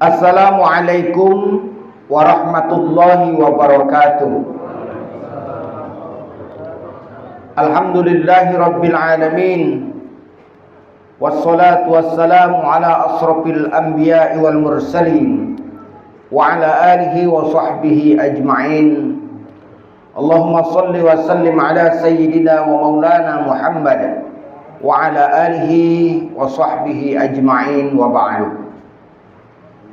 Assalamualaikum warahmatullahi wabarakatuh. Alhamdulillahi rabbil alamin. Wassalatu wassalamu ala asrafil anbiya'i wal mursalin wa ala alihi wa sahbihi ajma'in. Allahumma salli wa sallim ala sayyidina wa maulana Muhammad wa ala alihi wa sahbihi ajma'in wa ba'du.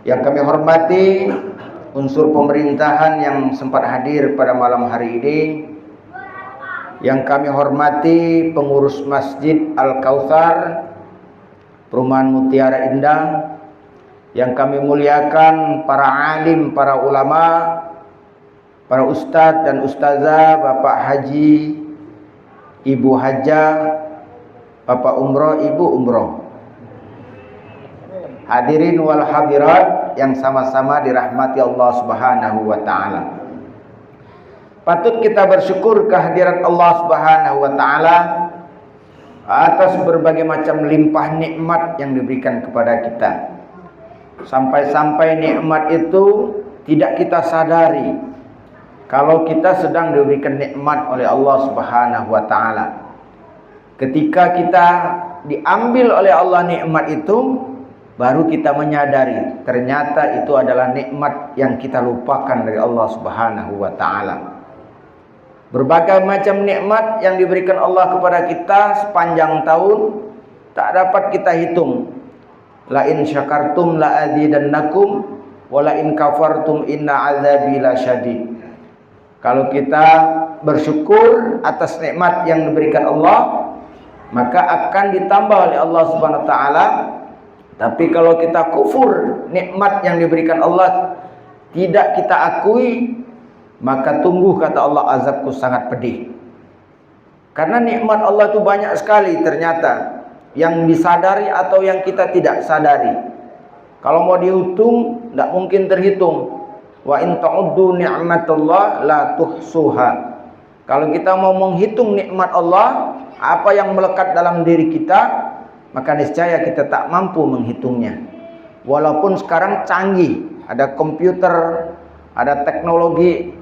Yang kami hormati unsur pemerintahan yang sempat hadir pada malam hari ini, yang kami hormati pengurus Masjid Al-Kautsar Perumahan Mutiara Indah, yang kami muliakan para alim, para ulama, para ustadz dan ustazah, Bapak Haji, Ibu Hajah, Bapak Umroh, Ibu Umroh, hadirin wal hadirat yang sama-sama dirahmati Allah Subhanahu wa taala. Patut kita bersyukur kehadiran Allah Subhanahu wa taala atas berbagai macam limpah nikmat yang diberikan kepada kita. Sampai-sampai nikmat itu tidak kita sadari kalau kita sedang diberikan nikmat oleh Allah Subhanahu wa taala. Ketika kita diambil oleh Allah nikmat itu, baru kita menyadari ternyata itu adalah nikmat yang kita lupakan dari Allah Subhanahu wa taala. Berbagai macam nikmat yang diberikan Allah kepada kita sepanjang tahun tak dapat kita hitung. La in syakartum la azidannakum wa la in kafartum inna azabi lasyadid. Kalau kita bersyukur atas nikmat yang diberikan Allah, maka akan ditambah oleh Allah Subhanahu wa taala. Tapi kalau kita kufur nikmat yang diberikan Allah, tidak kita akui, maka tunggu kata Allah, azabku sangat pedih. Karena nikmat Allah itu banyak sekali ternyata, yang disadari atau yang kita tidak sadari. Kalau mau dihitung, tidak mungkin terhitung. Wa in ta'uddu ni'matallah la tuhsuha. Kalau kita mau menghitung nikmat Allah, apa yang melekat dalam diri kita, maka niscaya kita tak mampu menghitungnya. Walaupun sekarang canggih, ada komputer, ada teknologi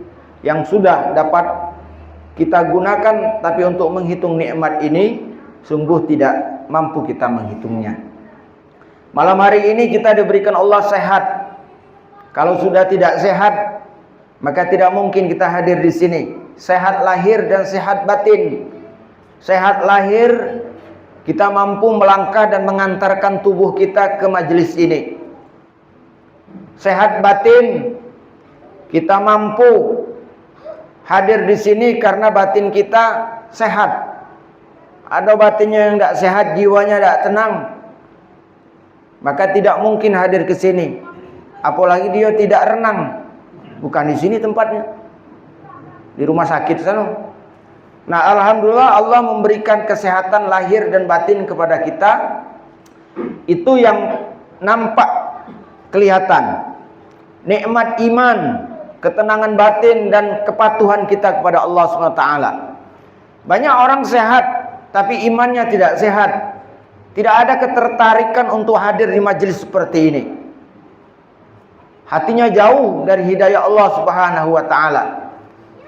yang sudah dapat kita gunakan, tapi untuk menghitung nikmat ini sungguh tidak mampu kita menghitungnya. Malam hari ini kita diberikan Allah sehat. Kalau sudah tidak sehat, maka tidak mungkin kita hadir di sini. Sehat lahir dan sehat batin. Sehat lahir, kita mampu melangkah dan mengantarkan tubuh kita ke majelis ini. Sehat batin, kita mampu hadir di sini karena batin kita sehat. Ada batinnya yang tidak sehat, jiwanya tidak tenang, maka tidak mungkin hadir ke sini. Apalagi dia tidak renang. Bukan di sini tempatnya, di rumah sakit sana. Nah, alhamdulillah Allah memberikan kesehatan lahir dan batin kepada kita. Itu yang nampak kelihatan. Nikmat iman, ketenangan batin dan kepatuhan kita kepada Allah SWT. Banyak orang sehat tapi imannya tidak sehat. Tidak ada ketertarikan untuk hadir di majelis seperti ini. Hatinya jauh dari hidayah Allah Subhanahu wa taala.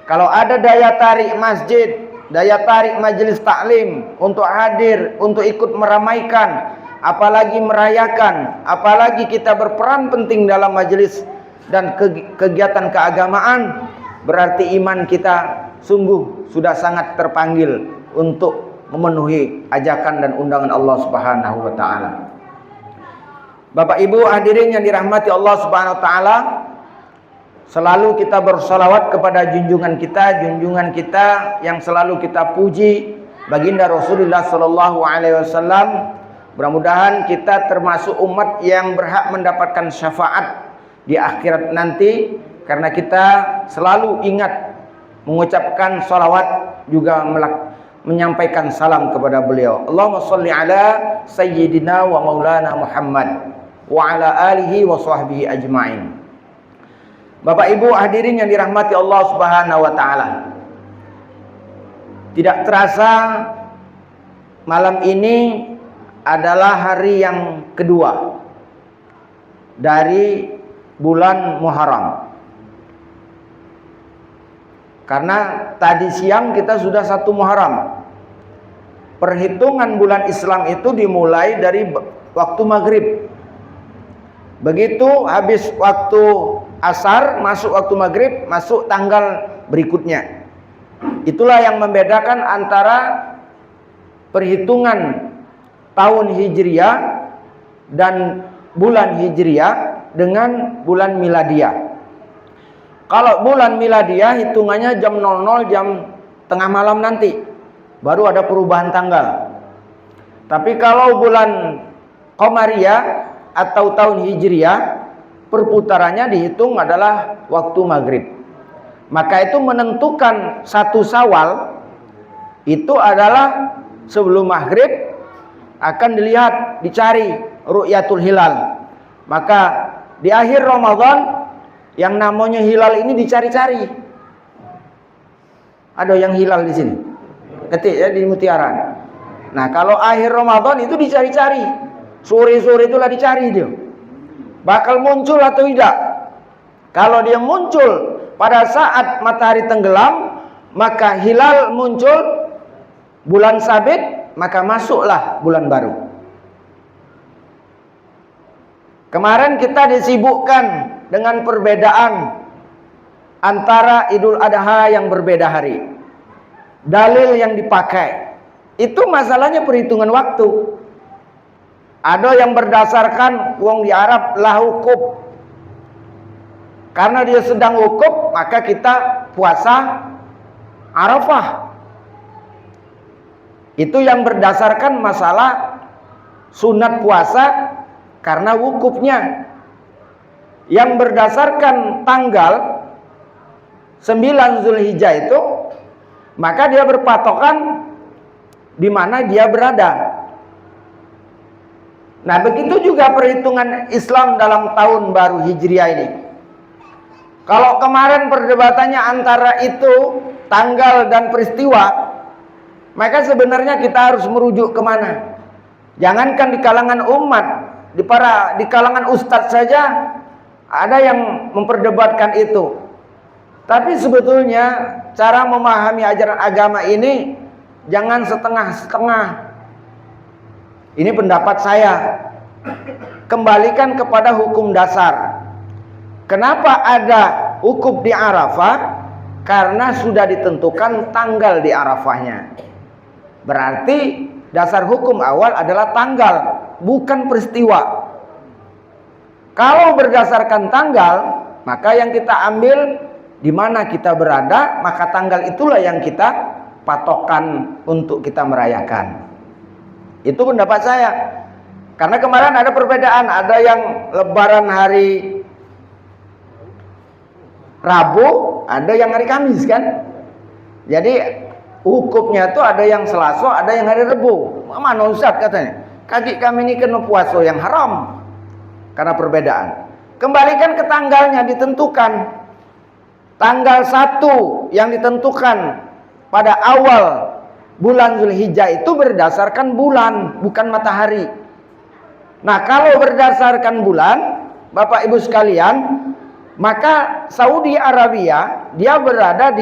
Kalau ada daya tarik masjid, daya tarik majelis taklim untuk hadir, untuk ikut meramaikan, apalagi merayakan, apalagi kita berperan penting dalam majelis dan kegiatan keagamaan, berarti iman kita sungguh sudah sangat terpanggil untuk memenuhi ajakan dan undangan Allah Subhanahu wa taala. Bapak Ibu hadirin yang dirahmati Allah Subhanahu wa taala, selalu kita bersalawat kepada junjungan kita yang selalu kita puji, baginda Rasulullah sallallahu alaihi wasallam. Mudah-mudahan kita termasuk umat yang berhak mendapatkan syafaat di akhirat nanti, karena kita selalu ingat mengucapkan salawat, juga menyampaikan salam kepada beliau. Allahumma sholli ala sayyidina wa maulana Muhammad wa ala alihi wa sahbihi ajma'in. Bapak Ibu hadirin yang dirahmati Allah Subhanahu wa taala. Tidak terasa malam ini adalah hari yang kedua dari bulan Muharram. Karena tadi siang kita sudah 1 Muharram. Perhitungan bulan Islam itu dimulai dari waktu maghrib. Begitu habis waktu asar, masuk waktu maghrib, masuk tanggal berikutnya. Itulah yang membedakan antara perhitungan tahun Hijriah dan bulan Hijriah dengan bulan Miladiah. Kalau bulan Miladiah hitungannya jam 00, jam tengah malam nanti baru ada perubahan tanggal. Tapi kalau bulan Qamariyah atau tahun Hijriah, perputarannya dihitung adalah waktu maghrib. Maka itu menentukan 1 Syawal itu adalah sebelum maghrib akan dilihat, dicari ru'yatul hilal. Maka di akhir Ramadan yang namanya hilal ini dicari-cari. Ada yang hilal di sini. Ketik ya di Mutiara. Nah, kalau akhir Ramadan itu dicari-cari. Sore-sore itulah dicari dia. Bakal muncul atau tidak. Kalau dia muncul pada saat matahari tenggelam, maka hilal muncul, bulan sabit, maka masuklah bulan baru. Kemarin kita disibukkan dengan perbedaan antara Idul Adha yang berbeda hari. Dalil yang dipakai itu masalahnya perhitungan waktu. Ada yang berdasarkan wong di Arab lah wukuf. Karena dia sedang wukuf, maka kita puasa Arafah. Itu yang berdasarkan masalah sunat puasa karena wukufnya. Yang berdasarkan tanggal 9 Zulhijjah itu, maka dia berpatokan di mana dia berada. Nah, begitu juga perhitungan Islam dalam tahun baru Hijriah ini. Kalau kemarin perdebatannya antara itu tanggal dan peristiwa, maka sebenarnya kita harus merujuk kemana? Jangankan di kalangan umat, di kalangan ustadz saja ada yang memperdebatkan itu. Tapi sebetulnya cara memahami ajaran agama ini jangan setengah-setengah. Ini pendapat saya. Kembalikan kepada hukum dasar. Kenapa ada wukuf di Arafah? Karena sudah ditentukan tanggal di Arafahnya. Berarti dasar hukum awal adalah tanggal, bukan peristiwa. Kalau berdasarkan tanggal, maka yang kita ambil di mana kita berada, maka tanggal itulah yang kita patokan untuk kita merayakan. Itu pendapat saya. Karena kemarin ada perbedaan, ada yang lebaran hari Rabu, ada yang hari Kamis kan. Jadi hukumnya itu ada yang Selasa, ada yang hari Rabu. Mana Ustaz katanya? Kaki kami ini kena puasa yang haram. Karena perbedaan. Kembalikan ke tanggalnya, ditentukan. Tanggal 1 yang ditentukan pada awal bulan Zulhijjah itu berdasarkan bulan, bukan matahari. Nah, kalau berdasarkan bulan, Bapak Ibu sekalian, maka Saudi Arabia dia berada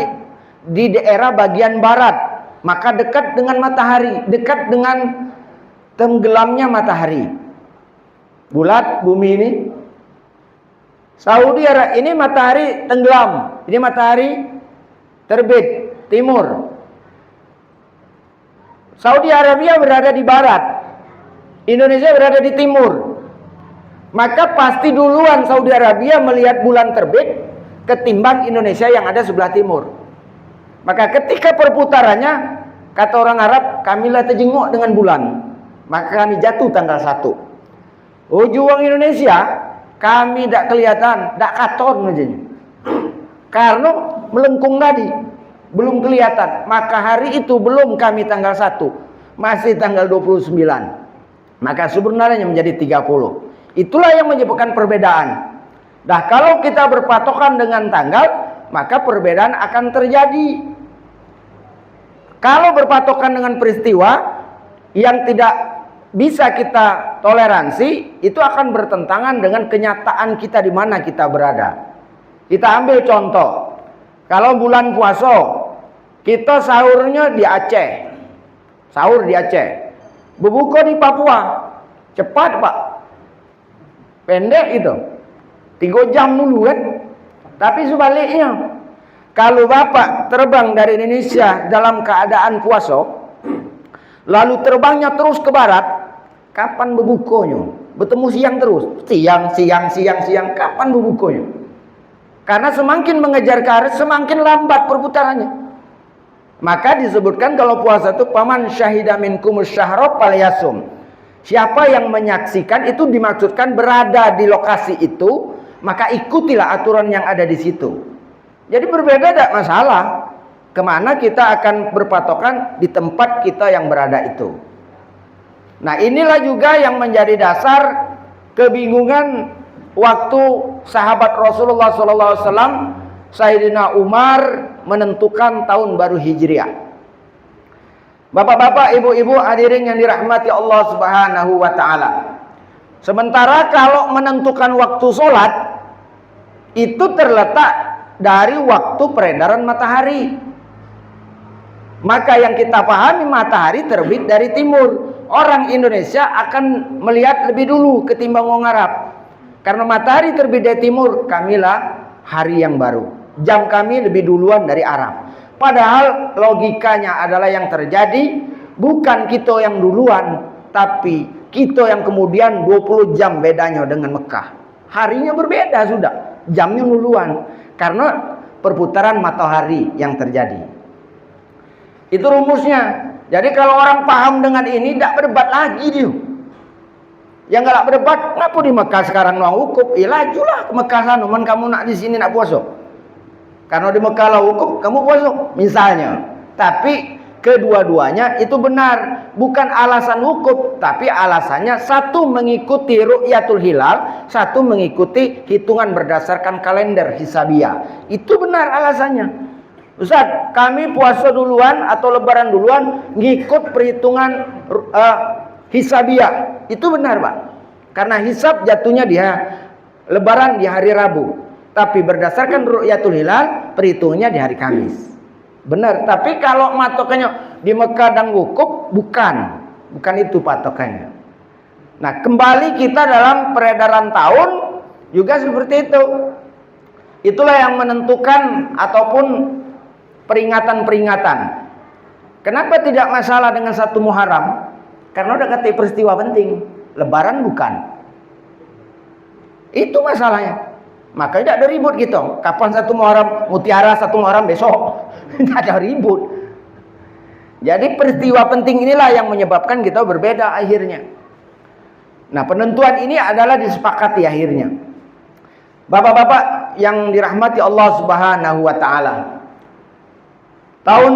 di daerah bagian barat, maka dekat dengan matahari, dekat dengan tenggelamnya matahari. Bulat bumi ini, Saudi Arabia ini matahari tenggelam, ini matahari terbit timur. Saudi Arabia berada di barat, Indonesia berada di timur. Maka pasti duluan Saudi Arabia melihat bulan terbit ketimbang Indonesia yang ada sebelah timur. Maka ketika perputarannya, kata orang Arab, kamilah terjenguk dengan bulan, maka kami jatuh tanggal 1. Ujung Indonesia kami tidak kelihatan, tidak katon aja. Karena melengkung tadi, belum kelihatan. Maka hari itu belum kami tanggal 1, masih tanggal 29. Maka sebenarnya menjadi 30. Itulah yang menyebabkan perbedaan. Nah, kalau kita berpatokan dengan tanggal, maka perbedaan akan terjadi. Kalau berpatokan dengan peristiwa yang tidak bisa kita toleransi, itu akan bertentangan dengan kenyataan kita di mana kita berada. Kita ambil contoh, kalau bulan puasa, kita sahurnya di Aceh, sahur di Aceh, berbuka di Papua, cepat Pak, pendek itu, 3 jam dulu kan. Tapi sebaliknya, kalau Bapak terbang dari Indonesia dalam keadaan puasa, lalu terbangnya terus ke barat, kapan berbukanya? Bertemu siang terus, siang, kapan berbukanya? Karena semakin mengejar ke arah, semakin lambat perputarannya. Maka disebutkan kalau puasa itu paman syahida minkumus syahra falyasum. Siapa yang menyaksikan, itu dimaksudkan berada di lokasi itu, maka ikutilah aturan yang ada di situ. Jadi berbeda tidak masalah. Kemana kita akan berpatokan di tempat kita yang berada itu. Nah, inilah juga yang menjadi dasar kebingungan waktu sahabat Rasulullah SAW, Sayyidina Umar menentukan tahun baru Hijriah. Bapak-bapak, ibu-ibu hadirin yang dirahmati Allah Subhanahu wa taala. Sementara kalau menentukan waktu sholat itu terletak dari waktu peredaran matahari. Maka yang kita pahami, matahari terbit dari timur. Orang Indonesia akan melihat lebih dulu ketimbang orang Arab. Karena matahari terbit dari timur, kamilah hari yang baru. Jam kami lebih duluan dari Arab. Padahal logikanya adalah yang terjadi bukan kita yang duluan, tapi kita yang kemudian 20 jam bedanya dengan Mekah. Harinya berbeda sudah, jamnya duluan. Karena perputaran matahari yang terjadi. Itu rumusnya. Jadi kalau orang paham dengan ini, tidak berdebat lagi dia. Yang nggak berdebat, kenapa di Mekah sekarang no wukuf? Lajulah ke Mekah sana, man kamu nak di sini nak puasa. Karena di Mekah lah wukuf, kamu puasa misalnya. Tapi kedua-duanya itu benar, bukan alasan wukuf, tapi alasannya satu mengikuti ru'yatul hilal, satu mengikuti hitungan berdasarkan kalender hisabiah. Itu benar alasannya. Ustaz, kami puasa duluan atau lebaran duluan ngikut perhitungan hisabiah. Itu benar, Pak. Karena hisab jatuhnya dia lebaran di hari Rabu. Tapi berdasarkan ru'yatul hilal, perhitungannya di hari Kamis. Benar, tapi kalau patokannya di Mekah dan wukuf, bukan itu patokannya. Nah, kembali kita dalam peredaran tahun juga seperti itu. Itulah yang menentukan ataupun peringatan-peringatan. Kenapa tidak masalah dengan 1 Muharram? Karena udah kata peristiwa penting. Lebaran bukan. Itu masalahnya. Maka tidak ada ribut gitu. Kapan 1 Muharram? Mutiara 1 Muharram besok. Tidak ada ribut. Jadi peristiwa penting inilah yang menyebabkan kita berbeda akhirnya. Nah, penentuan ini adalah disepakati akhirnya. Bapak-bapak yang dirahmati Allah Subhanahu wa taala. Tahun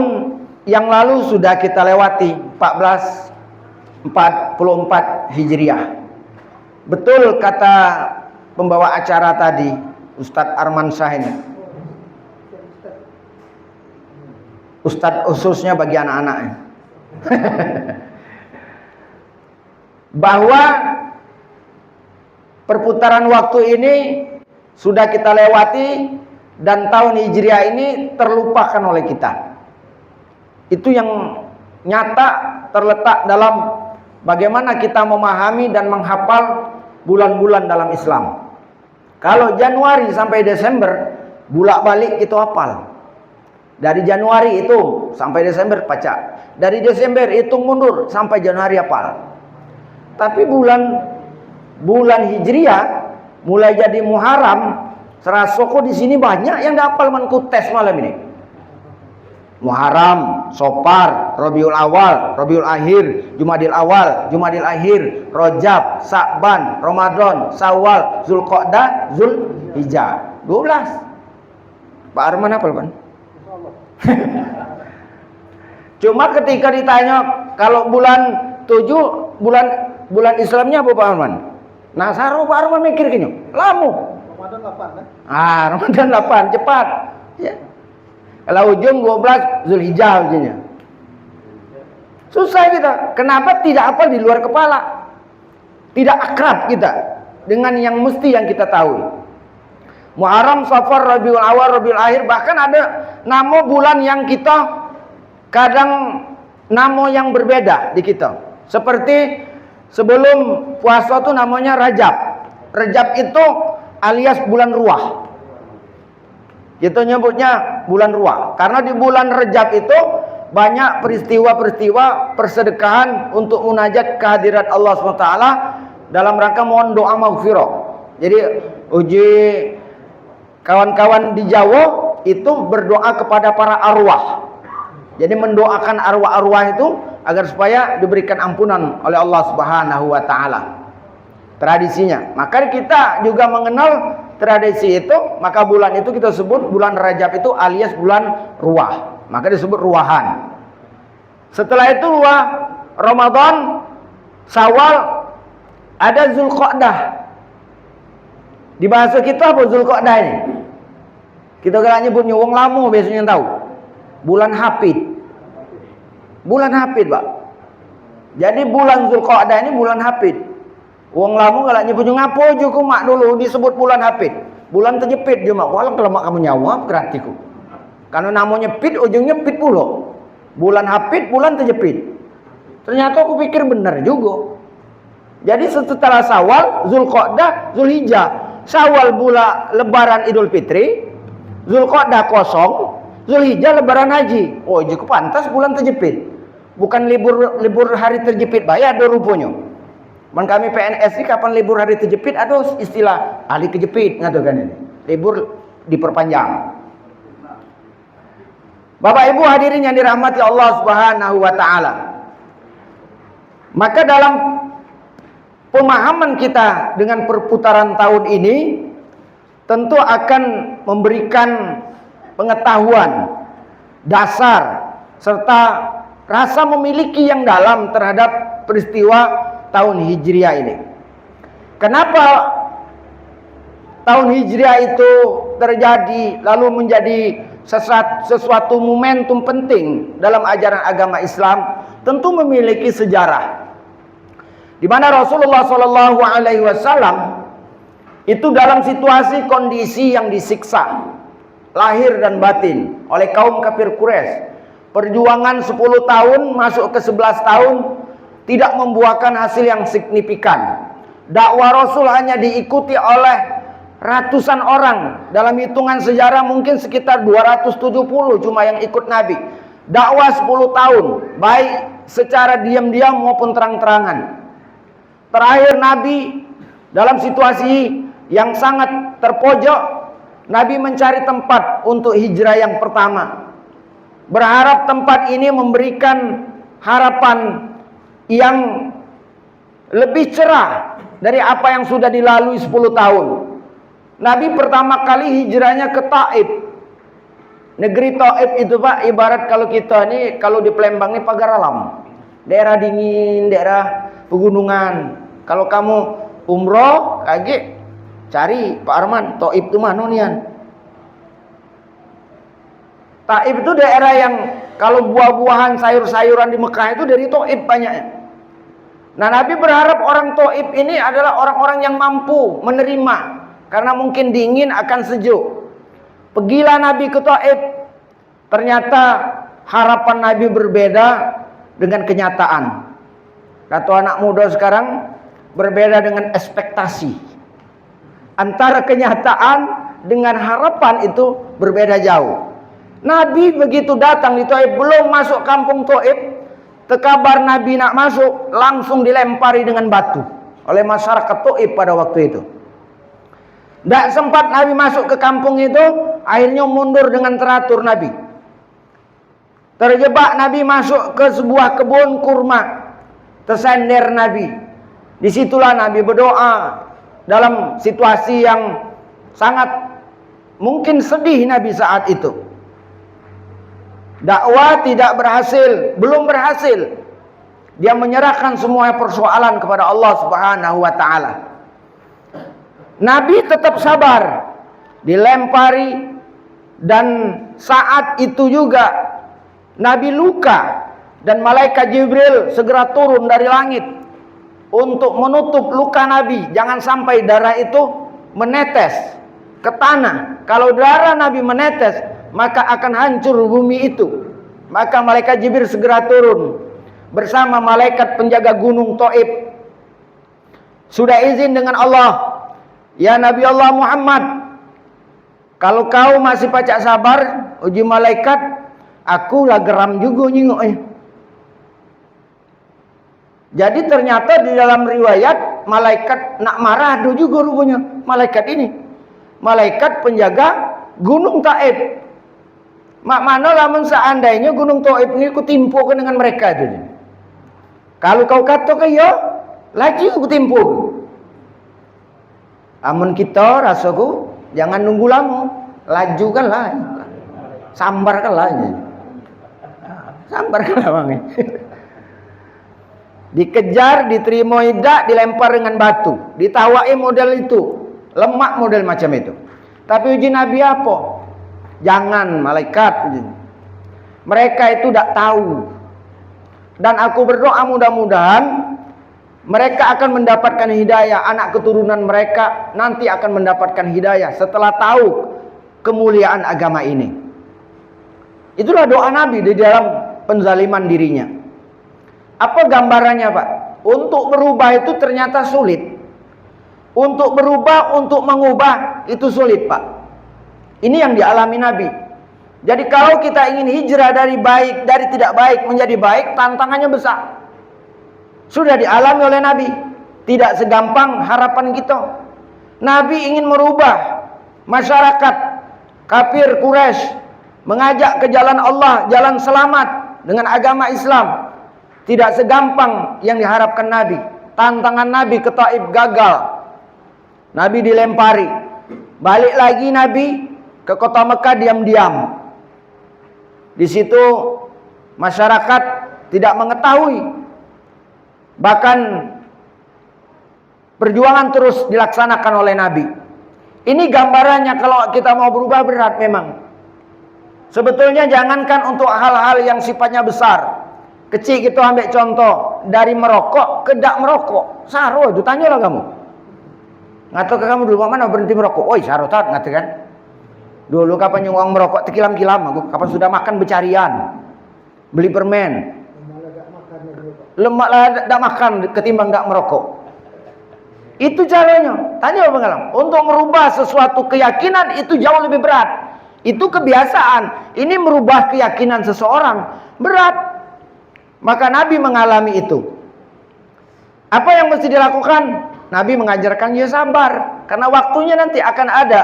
yang lalu sudah kita lewati 1444 Hijriah. Betul kata pembawa acara tadi, Ustadz Arman Syah ini. Ustadz khususnya bagi anak-anaknya. Bahwa perputaran waktu ini sudah kita lewati dan tahun Hijriah ini terlupakan oleh kita. Itu yang nyata terletak dalam bagaimana kita memahami dan menghafal bulan-bulan dalam Islam. Kalau Januari sampai Desember, bolak-balik itu hafal. Dari Januari itu sampai Desember baca. Dari Desember hitung mundur sampai Januari hafal. Tapi bulan Hijriah mulai jadi Muharram, serasa kok di sini banyak yang dihafal manku tes malam ini. Muharram, Sofar, Rabiul Awal, Rabiul Akhir, Jumadil Awal, Jumadil Akhir, Rajab, Sa'ban, Ramadan, Syawal, Zulqa'dah, Zulhijjah. 12. Pak Arman hafal kan? Cuma ketika ditanya kalau bulan 7 bulan Islamnya apa Pak Arman? Nah, saru Pak Arman mikir gini, lama. Ramadan 8 kan? Ramadan 8, cepat. Ya. Kalau ujung 12 Zulhijjah ujungnya. Susah kita. Kenapa tidak hafal di luar kepala? Tidak akrab kita dengan yang mesti yang kita tahu. Muharram, Safar, Rabiul Awal, Rabiul Akhir, bahkan ada nama bulan yang kita kadang nama yang berbeda di kita. Seperti sebelum puasa itu namanya Rajab. Rajab itu alias bulan ruah. Kita nyebutnya bulan ruah. Karena di bulan Rajab itu banyak peristiwa-peristiwa persedekahan untuk munajat kehadirat Allah SWT dalam rangka mohon doa maghfirah. Jadi uji kawan-kawan di Jawa itu berdoa kepada para arwah. Jadi mendoakan arwah-arwah itu agar supaya diberikan ampunan oleh Allah Subhanahu wa taala. Tradisinya. Maka kita juga mengenal tradisi itu, maka bulan itu kita sebut bulan Rajab itu alias bulan ruah. Maka disebut ruahan. Setelah itu ruah Ramadan, Syawal, ada Zulqa'dah. Di bahasa kita apa Zulqa'dah ini? Kita kalau nyebutnya wong lamo biasanya tahu. Bulan Hafid. Bulan Hafid, Pak. Jadi bulan Zulqa'dah ini bulan Hafid. Wong lamo kalau nyebutnya ngapo juga mak dulu disebut bulan Hafid. Bulan terjepit je mak. Walau kalau mak kamu nyawa berartiku. Karena namanya pit ujungnya pit pula. Bulan Hafid, bulan terjepit. Ternyata aku pikir benar juga. Jadi setelah Syawal, Zulqa'dah, Zulhijjah. Syawal bulan lebaran Idul Fitri, Zulqa'dah kosong, Zulhijjah lebaran haji. Oh, jadi pantas bulan terjepit. Bukan libur hari terjepit bayar ada rupanya. Man kami PNS ini kapan libur hari terjepit ada istilah ahli kejepit ngatakan ini. Libur diperpanjang. Bapak Ibu hadirin yang dirahmati Allah Subhanahu wa taala. Maka dalam pemahaman kita dengan perputaran tahun ini tentu akan memberikan pengetahuan dasar serta rasa memiliki yang dalam terhadap peristiwa tahun Hijriah ini. Kenapa tahun Hijriah itu terjadi lalu menjadi sesuatu momentum penting dalam ajaran agama Islam? Tentu memiliki sejarah. Di mana Rasulullah Shallallahu Alaihi Wasallam itu dalam situasi kondisi yang disiksa lahir dan batin oleh kaum kafir Quraisy. Perjuangan 10 tahun masuk ke 11 tahun tidak membuahkan hasil yang signifikan. Dakwah Rasul hanya diikuti oleh ratusan orang. Dalam hitungan sejarah mungkin sekitar 270 cuma yang ikut Nabi. Dakwah 10 tahun, baik secara diam-diam maupun terang-terangan. Terakhir Nabi dalam situasi yang sangat terpojok, Nabi mencari tempat untuk hijrah yang pertama. Berharap tempat ini memberikan harapan yang lebih cerah dari apa yang sudah dilalui 10 tahun. Nabi pertama kali hijrahnya ke Taif. Negeri Taif itu Pak, ibarat kalau kita ini, kalau di Palembang ini pagar alam. Daerah dingin, daerah pegunungan. Kalau kamu umroh, lagi cari Pak Arman, Taif itu mana nian? Taif itu daerah yang kalau buah-buahan, sayur-sayuran di Mekah itu dari Taif banyaknya. Nah, Nabi berharap orang Taif ini adalah orang-orang yang mampu menerima, karena mungkin dingin akan sejuk. Pergilah Nabi ke Taif. Ternyata harapan Nabi berbeda dengan kenyataan. Kata anak muda sekarang, berbeda dengan ekspektasi. Antara kenyataan dengan harapan itu berbeda jauh. Nabi begitu datang di Taif, belum masuk kampung Taif, terkabar Nabi nak masuk, langsung dilempari dengan batu oleh masyarakat Taif pada waktu itu. Tidak sempat Nabi masuk ke kampung itu, akhirnya mundur dengan teratur Nabi. Terjebak Nabi masuk ke sebuah kebun kurma, tersender Nabi. Disitulah Nabi berdoa dalam situasi yang sangat mungkin sedih Nabi saat itu. Dakwah tidak berhasil, belum berhasil. Dia menyerahkan semua persoalan kepada Allah Subhanahu wa taala. Nabi tetap sabar, dilempari, dan saat itu juga Nabi luka Dan malaikat Jibril segera turun dari langit untuk menutup luka Nabi. Jangan sampai darah itu menetes ke tanah. Kalau darah Nabi menetes, maka akan hancur bumi itu. Maka malaikat Jibril segera turun bersama malaikat penjaga gunung Thaif. Sudah izin dengan Allah, ya Nabi Allah Muhammad, kalau kau masih pacak sabar uji malaikat, aku lah geram juga nyingok. Jadi ternyata di dalam riwayat malaikat nak marah do juga rupanya malaikat ini. Malaikat penjaga gunung Thaif. Mak mana lamun seandainya gunung Thaif ini kutimpukan dengan mereka itu. Kalau kau kata ke yo, lagi kutimpu. Amun kita rasaku jangan nunggu lama, laju kan lah. Sambar kan lah. Sambar kan lah bang. Dikejar, diterima idak, dilempar dengan batu, ditawai model itu, lemak model macam itu. Tapi uji Nabi apa? Jangan malaikat uji. Mereka itu tidak tahu. Dan aku berdoa mudah-mudahan mereka akan mendapatkan hidayah. Anak keturunan mereka nanti akan mendapatkan hidayah setelah tahu kemuliaan agama ini. Itulah doa Nabi di dalam penzaliman dirinya. Apa gambarannya Pak? Untuk berubah itu ternyata sulit. Untuk berubah, untuk mengubah itu sulit Pak. Ini yang dialami Nabi. Jadi kalau kita ingin hijrah dari baik, dari tidak baik menjadi baik, tantangannya besar. Sudah dialami oleh Nabi. Tidak segampang harapan kita. Nabi ingin merubah masyarakat kafir Quraisy, mengajak ke jalan Allah, jalan selamat dengan agama Islam. Tidak segampang yang diharapkan Nabi. Tantangan Nabi ke Thaif gagal. Nabi dilempari. Balik lagi Nabi ke kota Mekah diam-diam. Di situ masyarakat tidak mengetahui. Bahkan perjuangan terus dilaksanakan oleh Nabi. Ini gambarannya kalau kita mau berubah berat memang. Sebetulnya jangankan untuk hal-hal yang sifatnya besar. Kecil kita ambil contoh. Dari merokok ke tak merokok. Saro itu tanyalah kamu. Ngata ke kamu dulu mana berhenti merokok. Oi saro tat ngata kan. Dulu kapan yang uang merokok tekilam-kilam aku. Kapan sudah makan becarian. Beli permen. Lemak lah tak makan ketimbang tak merokok. Itu caranya. Tanya pengalaman. Untuk merubah sesuatu keyakinan itu jauh lebih berat. Itu kebiasaan. Ini merubah keyakinan seseorang berat. Maka Nabi mengalami itu. Apa yang mesti dilakukan? Nabi mengajarkan dia sabar. Karena waktunya nanti akan ada.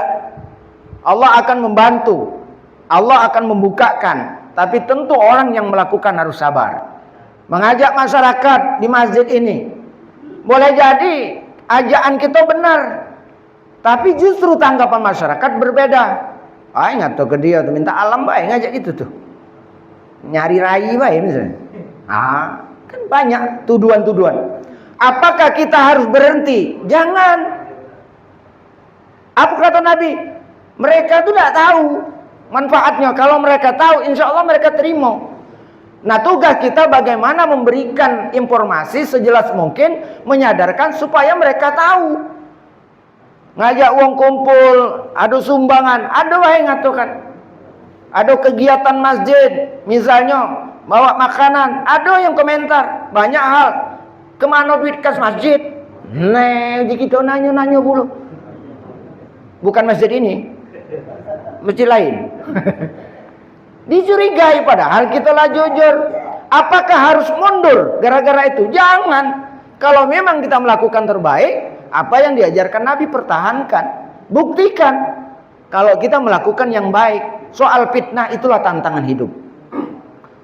Allah akan membantu. Allah akan membukakan. Tapi tentu orang yang melakukan harus sabar. Mengajak masyarakat di masjid ini. Boleh jadi ajakan kita benar. Tapi justru tanggapan masyarakat berbeda. Ingat tuh ke dia tuh minta alam baik ngajak gitu tuh. Nyari rai baik misalnya. Kan banyak tuduhan-tuduhan. Apakah kita harus berhenti? Jangan. Apa kata Nabi? Mereka itu tidak tahu manfaatnya. Kalau mereka tahu, insya Allah mereka terima. Nah, tugas kita bagaimana memberikan informasi sejelas mungkin, menyadarkan supaya mereka tahu. Ngajak uang kumpul, ada sumbangan, ada yang ngatakan. Ada kegiatan masjid, misalnya bawa makanan, ada yang komentar, banyak hal. Kemana duit kas masjid? Nah, kita nanya-nanya dulu. Bukan masjid ini, masjid lain. Dicurigai padahal kita lah jujur. Apakah harus mundur gara-gara itu? Jangan. Kalau memang kita melakukan terbaik, apa yang diajarkan Nabi pertahankan, buktikan. Kalau kita melakukan yang baik, soal fitnah itulah tantangan hidup.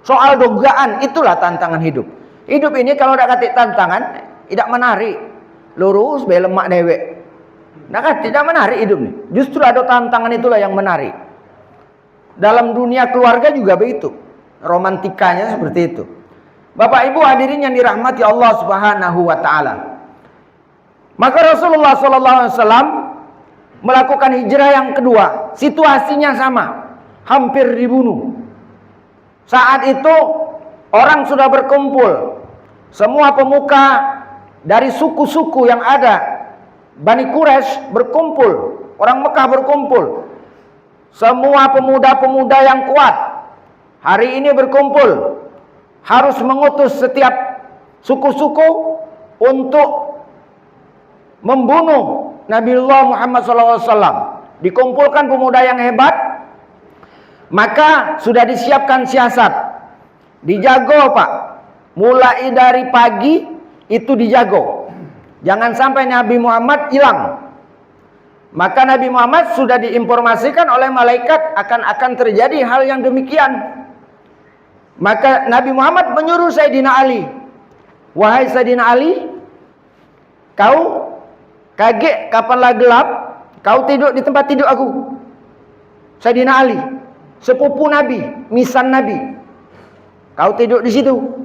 Soal dugaan itulah tantangan hidup. Hidup ini kalau tidak kata tantangan, tidak menarik. Lurus, lemak dewek. Nah, tidak menarik hidup ini. Justru ada tantangan itulah yang menarik. Dalam dunia keluarga juga begitu. Romantikanya seperti itu. Bapak Ibu hadirin yang dirahmati Allah Subhanahu wa taala. Maka Rasulullah SAW melakukan hijrah yang kedua. Situasinya sama. Hampir dibunuh. Saat itu Orang sudah berkumpul. Semua pemuka dari suku-suku yang ada, Bani Quraisy berkumpul, orang Mekah berkumpul. Semua pemuda-pemuda yang kuat hari ini berkumpul, harus mengutus setiap suku-suku untuk membunuh Nabiullah Muhammad SAW. Dikumpulkan pemuda yang hebat, maka sudah disiapkan siasat, dijago Pak. Mulai dari pagi itu dijago, jangan sampai Nabi Muhammad hilang. Maka Nabi Muhammad sudah diinformasikan oleh malaikat akan terjadi hal yang demikian. Maka Nabi Muhammad menyuruh Sayyidina Ali, wahai Sayyidina Ali, kau kaget kapanlah gelap, kau tidur di tempat tidur aku. Sayyidina Ali, sepupu Nabi, misan Nabi, kau tidur di situ.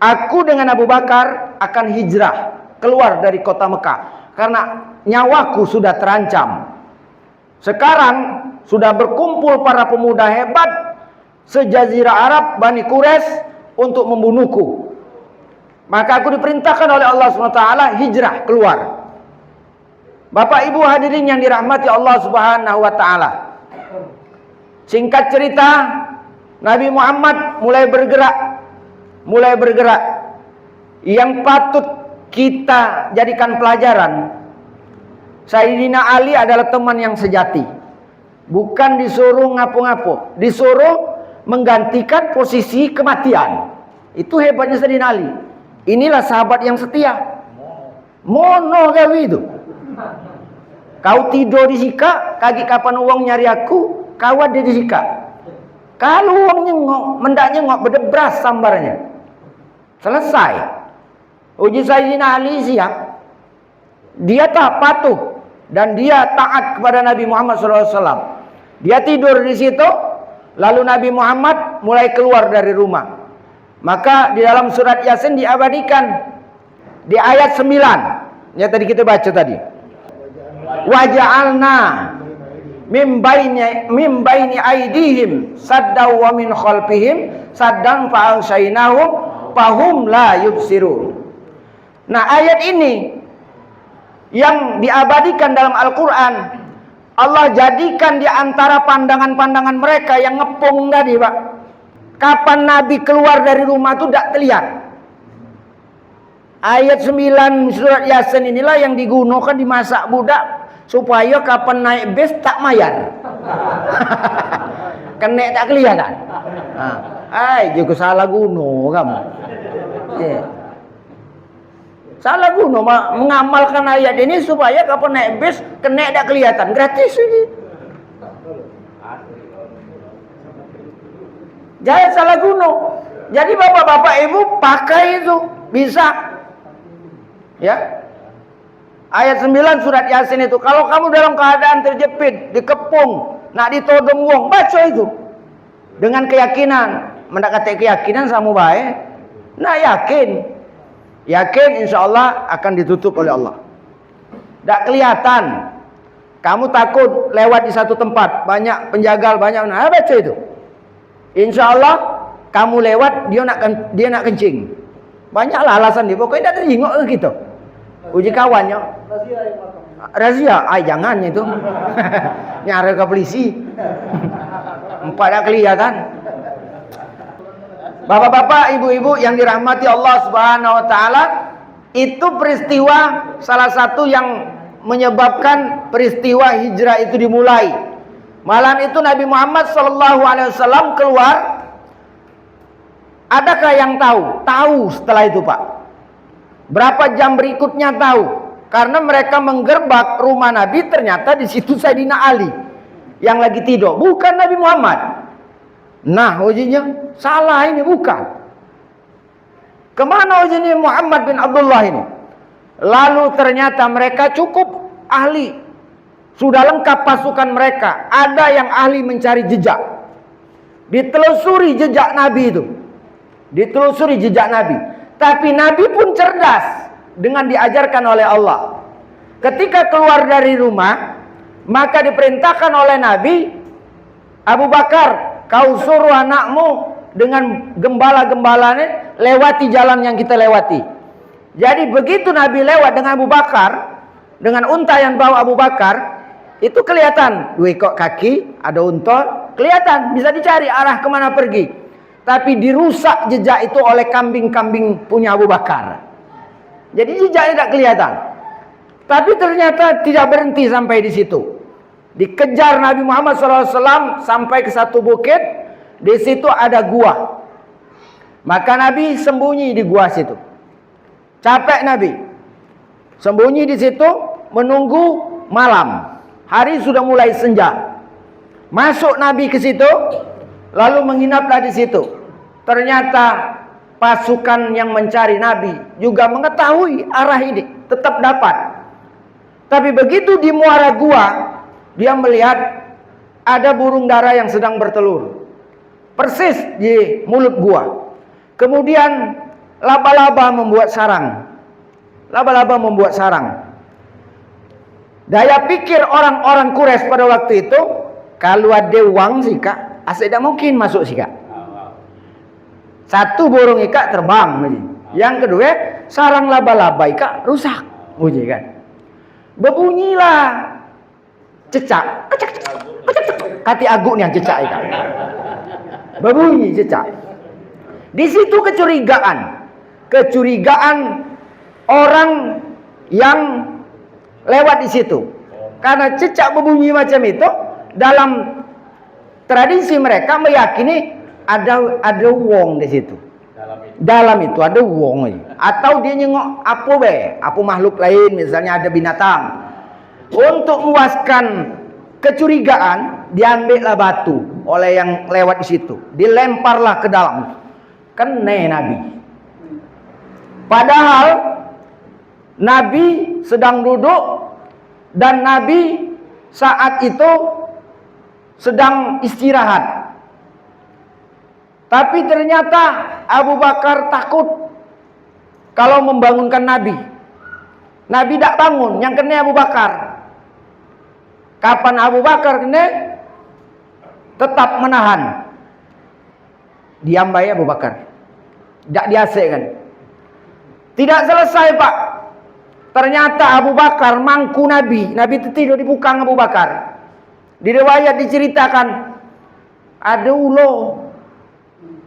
Aku dengan Abu Bakar akan hijrah keluar dari kota Mekah karena nyawaku sudah terancam. Sekarang sudah berkumpul para pemuda hebat sejazirah Arab, Bani Quraisy, untuk membunuhku. Maka aku diperintahkan oleh Allah SWT hijrah keluar. Bapak Ibu hadirin yang dirahmati Allah Subhanahu wa taala. Singkat cerita, Nabi Muhammad mulai bergerak. Yang patut kita jadikan pelajaran, Sayyidina Ali adalah teman yang sejati. Bukan disuruh ngapu-ngapu, disuruh menggantikan posisi kematian. Itu hebatnya Sayyidina Ali. Inilah sahabat yang setia. Mono kau itu. Kau tidur di sika, kaki kapan uang nyari aku, kau ada di sika. Kalau uang nyengok, mendak nyengok, berdebras sambarnya. Selesai. Uji Sayyidina Ali siap. Dia tak patuh dan dia taat kepada Nabi Muhammad SAW. Dia tidur di situ, lalu Nabi Muhammad mulai keluar dari rumah. Maka di dalam surat Yasin diabadikan di ayat 9. Ya tadi kita baca tadi. Waja'alna mim baini aidihim saddaw wa min khalfihim saddan fa'alshaynahum fahum la yubsirun. Nah, ayat ini yang diabadikan dalam Al-Quran, Allah jadikan di antara pandangan-pandangan mereka yang ngepung tadi, Pak. Kapan Nabi keluar dari rumah itu tidak terlihat. Ayat 9 surat Yasin inilah yang digunakan di masa budak supaya kapan naik bis tak mayar. Kena tak kelihatan. Juga salah guna kamu. Salah guna mengamalkan ayat ini supaya kapan naik bis kena tak kelihatan, gratis ini. Jangan salah guna. Jadi bapak-bapak ibu pakai itu bisa. Ya. Ayat 9 surat Yasin itu, kalau kamu dalam keadaan terjepit, dikepung, nak ditodong wong, baca itu. Dengan keyakinan, mendekati keyakinan sama baik. Nah yakin insya Allah akan ditutup oleh Allah. Tak kelihatan. Kamu takut lewat di satu tempat, banyak penjagal, banyak. Nah, baca itu. Insya Allah kamu lewat, dia nak kencing. Banyaklah alasan dia. Pokoknya tak teringok ke gitu. Uji kawannya. Razia, jangan itu. Nyari ke polisi. Empat tak kelihatan. Bapak-bapak, ibu-ibu yang dirahmati Allah Subhanahu wa taala, itu peristiwa salah satu yang menyebabkan peristiwa hijrah itu dimulai. Malam itu Nabi Muhammad SAW keluar. Adakah yang tahu? Tahu setelah itu, Pak. Berapa jam berikutnya tahu? Karena mereka menggerbak rumah Nabi, ternyata di situ Sayyidina Ali yang lagi tidur, bukan Nabi Muhammad. Nah, ujinya salah ini, bukan. Kemana ujinya Muhammad bin Abdullah ini? Lalu ternyata mereka cukup ahli. Sudah lengkap pasukan mereka. Ada yang ahli mencari jejak. Ditelusuri jejak Nabi itu. Ditelusuri jejak Nabi. Tapi Nabi pun cerdas dengan diajarkan oleh Allah. Ketika keluar dari rumah, maka diperintahkan oleh Nabi, Abu Bakar, kau suruh anakmu dengan gembala-gembalanya lewati jalan yang kita lewati. Jadi begitu Nabi lewat dengan Abu Bakar, dengan unta yang bawa Abu Bakar, itu kelihatan 2 ekor kaki, ada unta, kelihatan, bisa dicari arah kemana pergi. Tapi dirusak jejak itu oleh kambing-kambing punya Abu Bakar. Jadi jejaknya tidak kelihatan. Tapi ternyata tidak berhenti sampai di situ. Dikejar Nabi Muhammad SAW sampai ke satu bukit. Di situ ada gua. Maka Nabi sembunyi di gua situ. Capek Nabi. Sembunyi di situ menunggu malam. Hari sudah mulai senja. Masuk Nabi ke situ, lalu menginaplah di situ. Ternyata pasukan yang mencari Nabi juga mengetahui arah ini, tetap dapat. Tapi begitu di muara gua, dia melihat ada burung dara yang sedang bertelur. Persis di mulut gua. Kemudian laba-laba membuat sarang. Laba-laba membuat sarang. Daya pikir orang-orang Quraisy pada waktu itu, kalau ada uang sih kak, tidak mungkin masuk sih kak. Satu burung ikat terbang, yang kedua sarang laba-laba ikat rusak, uji kan. Berbunyilah cecak, kati agung yang cecak ikat. Berbunyi cecak. Di situ kecurigaan orang yang lewat di situ. Karena cecak berbunyi macam itu, dalam tradisi mereka meyakini ada wong di situ. Dalam itu ada wong. Atau dia nyengok apa makhluk lain, misalnya ada binatang. Untuk memuaskan kecurigaan, diambillah batu oleh yang lewat di situ. Dilemparlah ke dalam. Kena Nabi. Padahal Nabi sedang duduk dan Nabi saat itu sedang istirahat. Tapi ternyata Abu Bakar takut kalau membangunkan Nabi. Nabi tidak bangun, yang kena Abu Bakar. Kapan Abu Bakar kena? Tetap menahan. Diam baik Abu Bakar. Tidak diasekkan. Tidak selesai Pak. Ternyata Abu Bakar mangku Nabi. Nabi tidur di bukang Abu Bakar. Di riwayat diceritakan ada ulo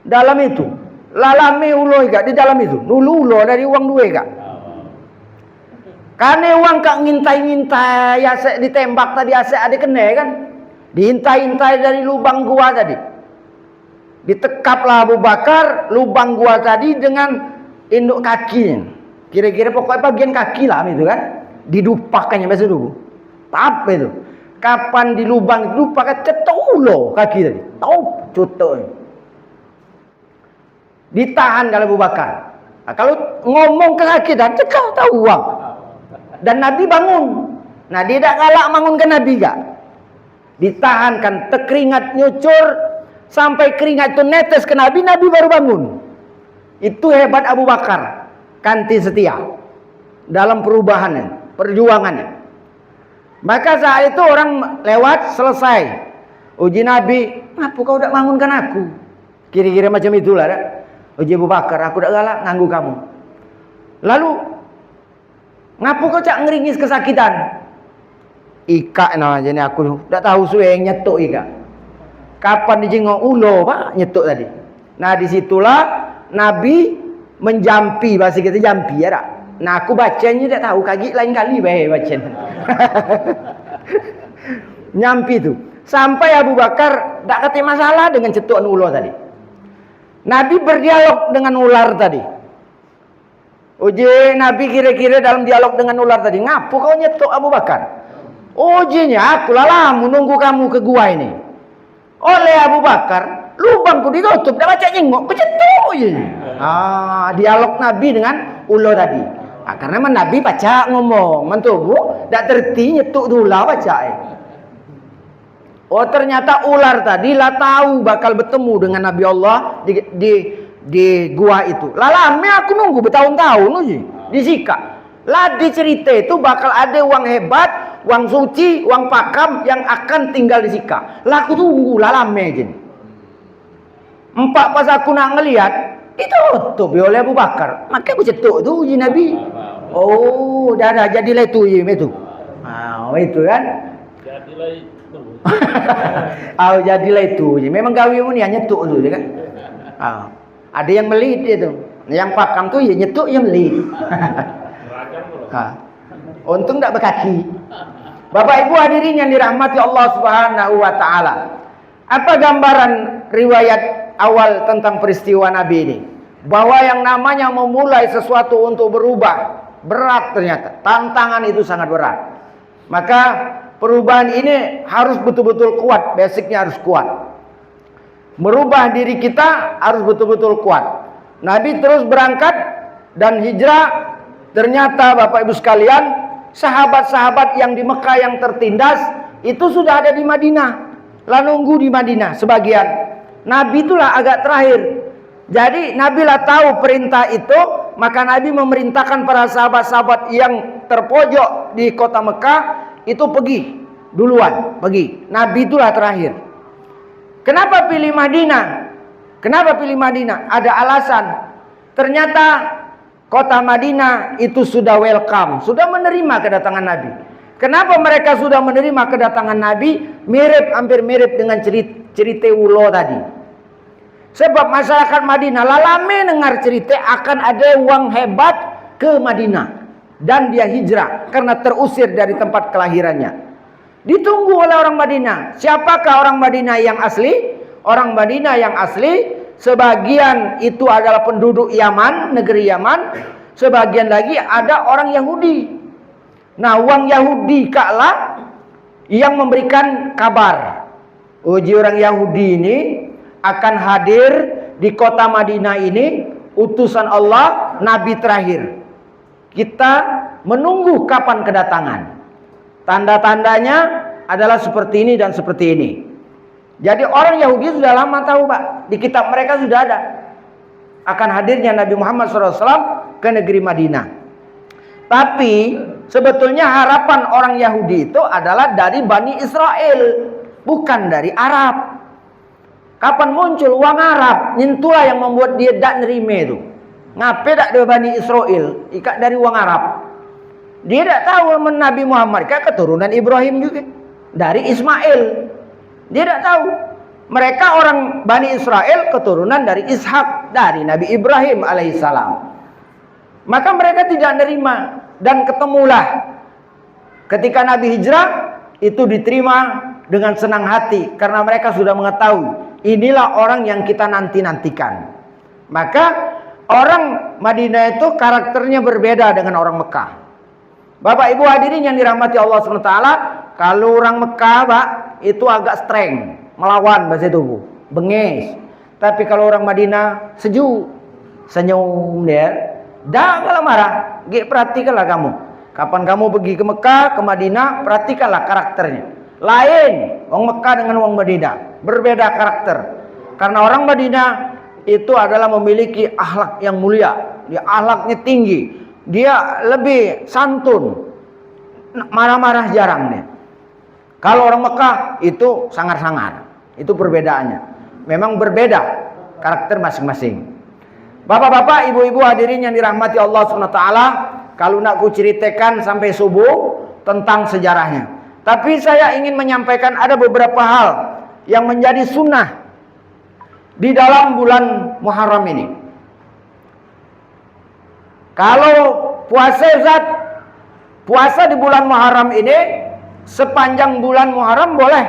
dalam itu. Lalame ulo ikat di dalam itu. Dulu ulo dari uang dua ikat. Karena uang kak ngintai-ngintai asek ditembak tadi asek ada kena kan. Diintai-intai dari lubang gua tadi. Ditekaplah Abu Bakar lubang gua tadi dengan induk kaki. Kira-kira pokoknya bagian kaki lah itu kan. Didupakannya biasa dulu. Apa itu? Kapan di lubang itu pakai cetok ulo kaki tadi. Tahu cetok. Ditahan kalau Abu Bakar. Nah, kalau ngomong ke kaki dan cekal tahu uang. Dan Nabi bangun. Nah dia tidak galak bangunkan Nabi gak? Ditahankan, terkeringat nyucur sampai keringat itu netes ke Nabi, Nabi baru bangun. Itu hebat Abu Bakar. Kanti setia dalam perubahannya, perjuangannya. Maka saat itu orang lewat selesai. Uji Nabi, "Apa kau tidak bangunkan aku?" Kira-kira macam itulah. Tak? Uji Abu Bakar, "Aku tidak galak nganggu kamu." Lalu, "Ngapa kau cak ngeringis kesakitan?" "Ika nah, jadi aku tidak tahu sueng nyetuk ika." Kapan dijengok ulo Pak nyetuk tadi. Nah disitulah Nabi menjampi, bahasa kita jampi ya tak? Nah aku bacanya tidak tahu, kaki lain kali baca. Nyampi tu. Sampai Abu Bakar tak kata masalah dengan cetukan ulo tadi. Nabi berdialog dengan ular tadi. Uji Nabi kira-kira dalam dialog dengan ular tadi, "Ngapu kau nyetuk Abu Bakar?" "Ujinya aku lah menunggu kamu ke gua ini." Oleh Abu Bakar, lubangku ditutup, dah baca nyengok, pencetuk je. Dialog Nabi dengan ulo tadi. Karena Nabi baca ngomong, mentubu, tak terti nyetuk dula baca. Oh ternyata ular tadi lah tahu bakal bertemu dengan Nabi Allah di gua itu. Lame aku nunggu bertahun-tahun uji di Sika. Lah dicerita itu bakal ada uang hebat, uang suci, uang pakam yang akan tinggal di Sika. Lah aku tunggu lah lame je. Empat pas aku nak ngelihat, ditutup oleh Abu Bakar. Maka aku cetuk tu uji Nabi. Oh, dah jadilah itu itu. Itu kan. Jadilah itu. Jadilah itu. Memang gawe ni hanya nyetuk tu kan. Ada yang melit dia tu. Yang pakam tu ya nyetuk yang melit. Untung tak berkaki. Bapak Ibu hadirin yang dirahmati Allah Subhanahu wa taala. Apa gambaran riwayat awal tentang peristiwa Nabi ini? Bahwa yang namanya memulai sesuatu untuk berubah berat ternyata. Tantangan itu sangat berat. Maka perubahan ini harus betul-betul kuat, basicnya harus kuat. Merubah diri kita harus betul-betul kuat. Nabi terus berangkat dan hijrah. Ternyata Bapak Ibu sekalian, sahabat-sahabat yang di Mekah yang tertindas itu sudah ada di Madinah. Lah nunggu di Madinah sebagian. Nabi itulah agak terakhir. Jadi Nabi lah tahu perintah itu, maka Nabi memerintahkan para sahabat-sahabat yang terpojok di kota Mekah itu pergi duluan, pergi. Nabi itulah terakhir. Kenapa pilih Madinah? Kenapa pilih Madinah? Ada alasan. Ternyata kota Madinah itu sudah welcome, sudah menerima kedatangan Nabi. Kenapa mereka sudah menerima kedatangan Nabi? Hampir mirip dengan cerita ulo tadi. Sebab masyarakat Madinah lalame dengar cerita akan ada uang hebat ke Madinah. Dan dia hijrah karena terusir dari tempat kelahirannya. Ditunggu oleh orang Madinah. Siapakah orang Madinah yang asli? Orang Madinah yang asli, sebagian itu adalah penduduk Yaman, negeri Yaman. Sebagian lagi ada orang Yahudi. Nah, uang Yahudi kaklah yang memberikan kabar. Uji orang Yahudi ini akan hadir di kota Madinah ini, utusan Allah, Nabi terakhir. Kita menunggu kapan kedatangan. Tanda-tandanya adalah seperti ini dan seperti ini. Jadi orang Yahudi sudah lama tahu Pak. Di kitab mereka sudah ada akan hadirnya Nabi Muhammad SAW ke negeri Madinah. Tapi sebetulnya harapan orang Yahudi itu adalah dari Bani Israel, bukan dari Arab. Kapan muncul uang Arab? Nyentuhlah yang membuat dia tak nerima itu. Ngapain tak dari Bani Israel? Ikat dari uang Arab. Dia tak tahu Nabi Muhammad kan keturunan Ibrahim juga, dari Ismail. Dia tak tahu. Mereka orang Bani Israel keturunan dari Ishak, dari Nabi Ibrahim alaihissalam. Maka mereka tidak nerima. Dan ketemulah ketika Nabi hijrah itu diterima dengan senang hati. Karena mereka sudah mengetahui inilah orang yang kita nanti-nantikan. Maka orang Madinah itu karakternya berbeda dengan orang Mekah. Bapak Ibu hadirin yang dirahmati Allah SWT, kalau orang Mekah Pak, itu agak streng, melawan bahasa itu, bengis. Tapi kalau orang Madinah sejuk, senyum dia. Dah kalau marah, perhatikanlah kamu. Kapan kamu pergi ke Mekah, ke Madinah, perhatikanlah karakternya. Lain orang Mekah dengan orang Madinah, berbeda karakter. Karena orang Madinah itu adalah memiliki akhlak yang mulia, dia akhlaknya tinggi, dia lebih santun, marah-marah jarang dia. Kalau orang Mekah itu sangar-sangar, itu perbedaannya. Memang berbeda karakter masing-masing. Bapak-bapak, ibu-ibu hadirin yang dirahmati Allah SWT, kalau nak ku ceritakan sampai subuh tentang sejarahnya. Tapi saya ingin menyampaikan ada beberapa hal yang menjadi sunnah di dalam bulan Muharram ini. Kalau puasa di bulan Muharram ini, sepanjang bulan Muharram boleh.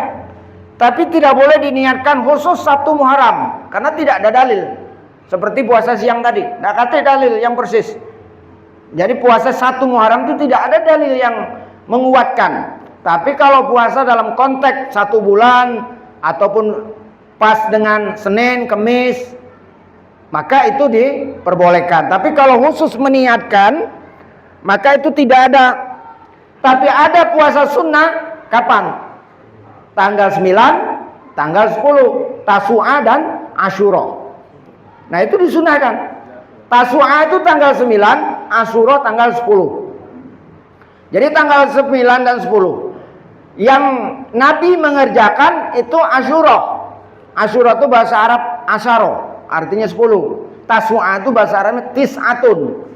Tapi tidak boleh diniatkan khusus satu Muharram, karena tidak ada dalil. Seperti puasa siang tadi, tidak ada dalil yang persis. Jadi puasa satu Muharram itu tidak ada dalil yang menguatkan. Tapi kalau puasa dalam konteks satu bulan ataupun pas dengan Senin, Kamis, maka itu diperbolehkan. Tapi kalau khusus meniatkan, maka itu tidak ada. Tapi ada puasa sunnah kapan? Tanggal 9, tanggal 10, Tasu'a dan Asyura. Nah itu disunahkan. Tasu'a itu tanggal 9, Asyura tanggal 10. Jadi tanggal 9 dan 10. Yang Nabi mengerjakan itu Asyura. Asyura itu bahasa Arab asyara, artinya 10. Tasu'a itu bahasa Arabnya tis'atun,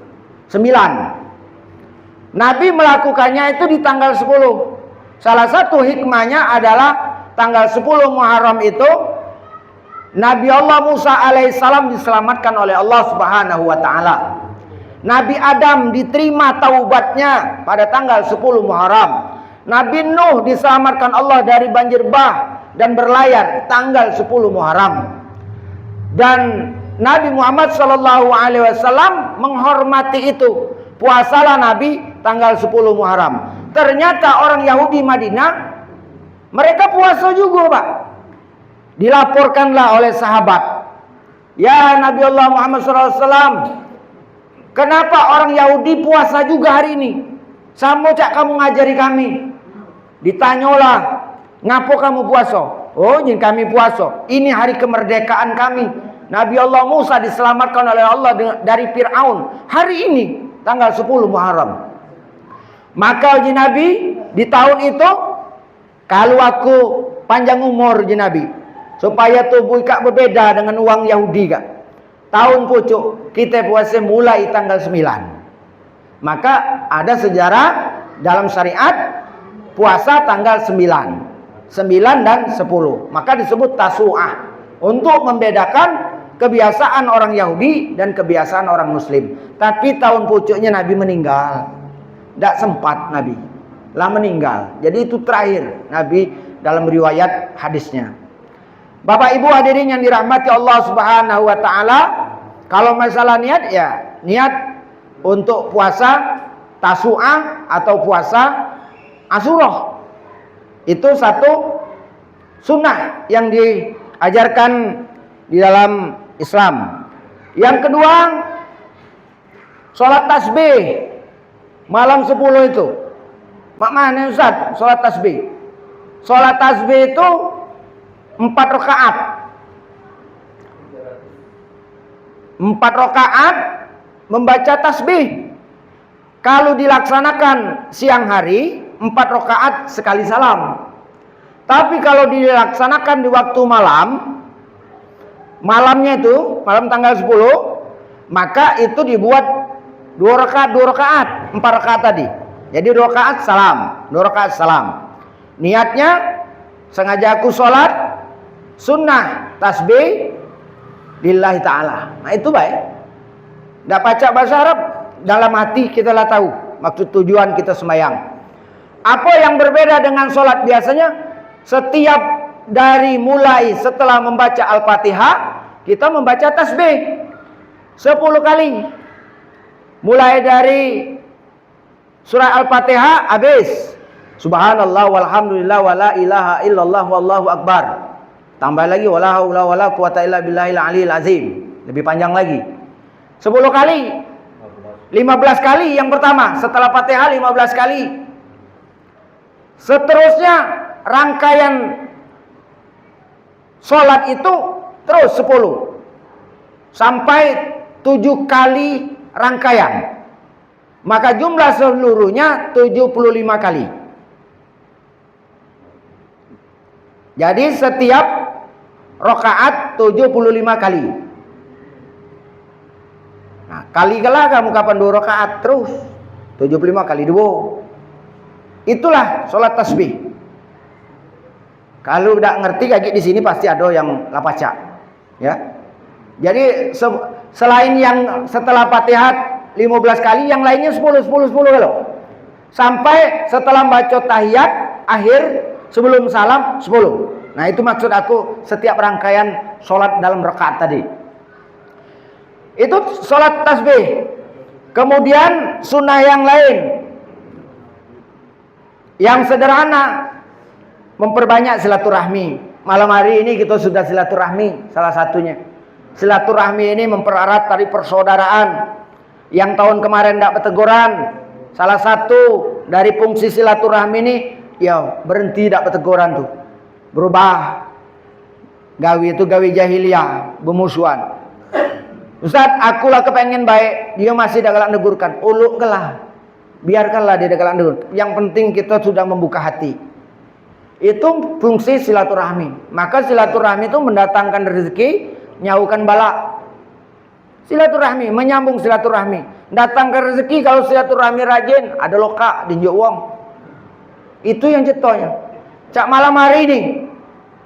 9. Nabi melakukannya itu di tanggal 10. Salah satu hikmahnya adalah tanggal 10 Muharram itu Nabi Allah Musa alaihissalam diselamatkan oleh Allah Subhanahu wa taala. Nabi Adam diterima taubatnya pada tanggal 10 Muharram. Nabi Nuh diselamatkan Allah dari banjir bah dan berlayar tanggal 10 Muharram. Dan Nabi Muhammad SAW menghormati itu. Puasalah Nabi tanggal 10 Muharram. Ternyata orang Yahudi Madinah mereka puasa juga, Pak. Dilaporkanlah oleh sahabat, ya Nabi Allah Muhammad SAW, kenapa orang Yahudi puasa juga hari ini? Sama cak kamu ngajari kami. Ditanyalah, ngapo kamu puasa? Oh, ini kami puasa. Ini hari kemerdekaan kami. Nabi Allah Musa diselamatkan oleh Allah dari Fir'aun. Hari ini, tanggal 10 Muharram. Maka uji Nabi, di tahun itu, kalau aku panjang umur uji Nabi, supaya tubuh kak berbeda dengan uang Yahudi kak. Tahun pucuk, kita puasa mulai tanggal 9. Maka ada sejarah dalam syariat, puasa tanggal 9 dan 10. Maka disebut tasu'ah. Untuk membedakan kebiasaan orang Yahudi dan kebiasaan orang Muslim. Tapi tahun pucuknya Nabi meninggal. Tidak sempat Nabi. Lah meninggal. Jadi itu terakhir Nabi dalam riwayat hadisnya. Bapak Ibu hadirin yang dirahmati Allah Subhanahu wa taala, kalau masalah niat ya, niat untuk puasa Tasu'ah atau puasa Asyura. Itu satu sunnah yang diajarkan di dalam Islam. Yang kedua, sholat tasbih malam 10 itu. Mana Ustaz sholat tasbih? Sholat tasbih itu 4 rakaat. 4 rakaat membaca tasbih. Kalau dilaksanakan siang hari, 4 rakaat sekali salam. Tapi kalau dilaksanakan di waktu malam, malamnya itu, malam tanggal 10, maka itu dibuat 2 rakaat, 4 rakaat tadi. Jadi 2 rakaat salam, 2 rakaat salam. Niatnya sengaja aku sholat sunnah tasbih lillahi ta'ala. Nah itu baik. Tidak baca bahasa Arab, dalam hati kita lah tahu maksud tujuan kita sembahyang. Apa yang berbeda dengan sholat biasanya? Setiap dari mulai setelah membaca Al-Fatihah, kita membaca tasbih 10 kali. Mulai dari surah Al-Fatihah habis. Subhanallah walhamdulillah wala ilaha illallah wallahu akbar. Tambah lagi wala haula wala quwata illa billahil aliyil azim. Lebih panjang lagi. 10 kali. 15 kali yang pertama, setelah Fatihah 15 kali. Seterusnya rangkaian sholat itu terus 10 sampai 7 kali rangkaian. Maka jumlah seluruhnya 75 kali. Jadi setiap rakaat 75 kali. Nah, kali gelah kamu kapan 2 rakaat terus 75 kali 2. Itulah sholat tasbih. Kalau udah ngerti kayak di sini pasti ada yang lapaca. Ya. Jadi selain yang setelah Fatihah 15 kali, yang lainnya 10 kalau. Sampai setelah baca tahiyat akhir sebelum salam 10. Nah, itu maksud aku setiap rangkaian sholat dalam rakaat tadi. Itu sholat tasbih. Kemudian sunnah yang lain yang sederhana, memperbanyak silaturahmi. Malam hari ini kita sudah silaturahmi, salah satunya. Silaturahmi ini mempererat tali persaudaraan. Yang tahun kemarin tidak berteguran, salah satu dari fungsi silaturahmi ini, ya berhenti tidak berteguran tuh, berubah. Gawi itu gawi jahiliyah, bermusuhan. Ustaz, akulah kepengen baik, dia masih dah galak negurkan. Uluk kelah, biarkanlah dia dah galak negur. Yang penting kita sudah membuka hati. Itu fungsi silaturahmi. Maka silaturahmi itu mendatangkan rezeki, nyaukan bala. Silaturahmi, menyambung silaturahmi. Datang ke rezeki kalau silaturahmi rajin, ada loka dinjuk uang. Itu yang cetonya. Cak malam hari ini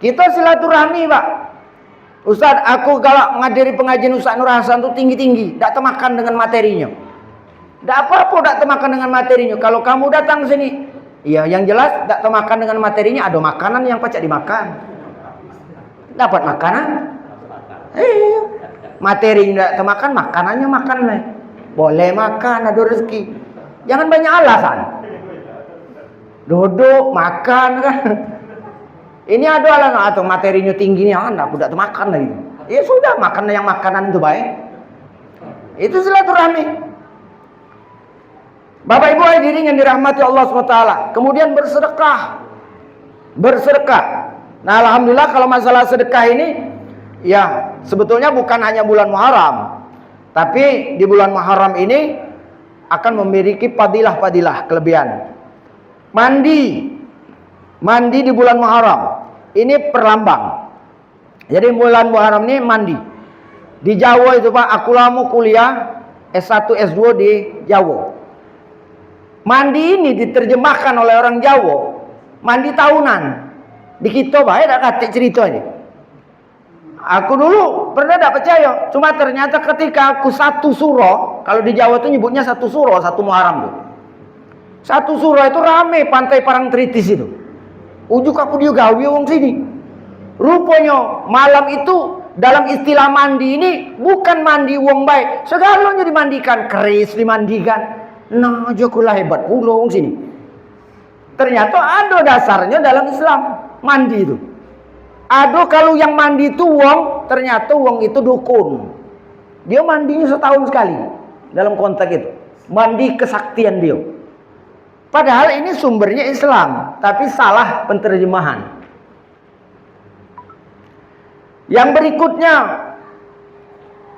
kita silaturahmi, Pak. Ustaz, aku galak menghadiri pengajian Ustaz Nur Hasan itu tinggi-tinggi, tak temakan dengan materinya. Tak apa-apa tak temakan dengan materinya. Kalau kamu datang sini, iya, yang jelas tak temakan dengan materinya, ada makanan yang pacak dimakan. Dapat makanan. Materi tidak temakan, makanannya makan lah. Boleh makan, ada rezeki. Jangan banyak alasan. Duduk makan kan. Ini ada alasan atau materinya tinggi nih, aku tidak temakan lagi. Ya sudah, makan yang makanan itu baik. Itu silaturahmi. Bapak Ibu hadirin yang dirahmati Allah SWT. Kemudian bersedekah. Nah, alhamdulillah kalau masalah sedekah ini, ya sebetulnya bukan hanya bulan Muharram, tapi di bulan Muharram ini akan memiliki fadilah-fadilah, kelebihan. Mandi di bulan Muharram ini perlambang. Jadi bulan Muharram ini mandi. Di Jawa itu Pak, aku lama kuliah S1 S2 di Jawa. Mandi ini diterjemahkan oleh orang Jawa, mandi tahunan. Di kita Pak, ada kata cerita ini. Aku dulu pernah tak percaya, cuma ternyata ketika aku satu suro, kalau di Jawa itu nyebutnya satu suro, satu Muharram tuh. Satu suro itu rame pantai Parangtritis itu. Ujuk aku dia gawe wong sini. Rupanya malam itu dalam istilah mandi ini bukan mandi wong baik, segalanya dimandikan, keris dimandikan. Nah, jokulah hebat pula wong sini. Ternyata ada dasarnya dalam Islam mandi itu. Aduh, kalau yang mandi itu wong, ternyata wong itu dukun. Dia mandinya setahun sekali. Dalam konteks itu, mandi kesaktian dia. Padahal ini sumbernya Islam, tapi salah penterjemahan. Yang berikutnya,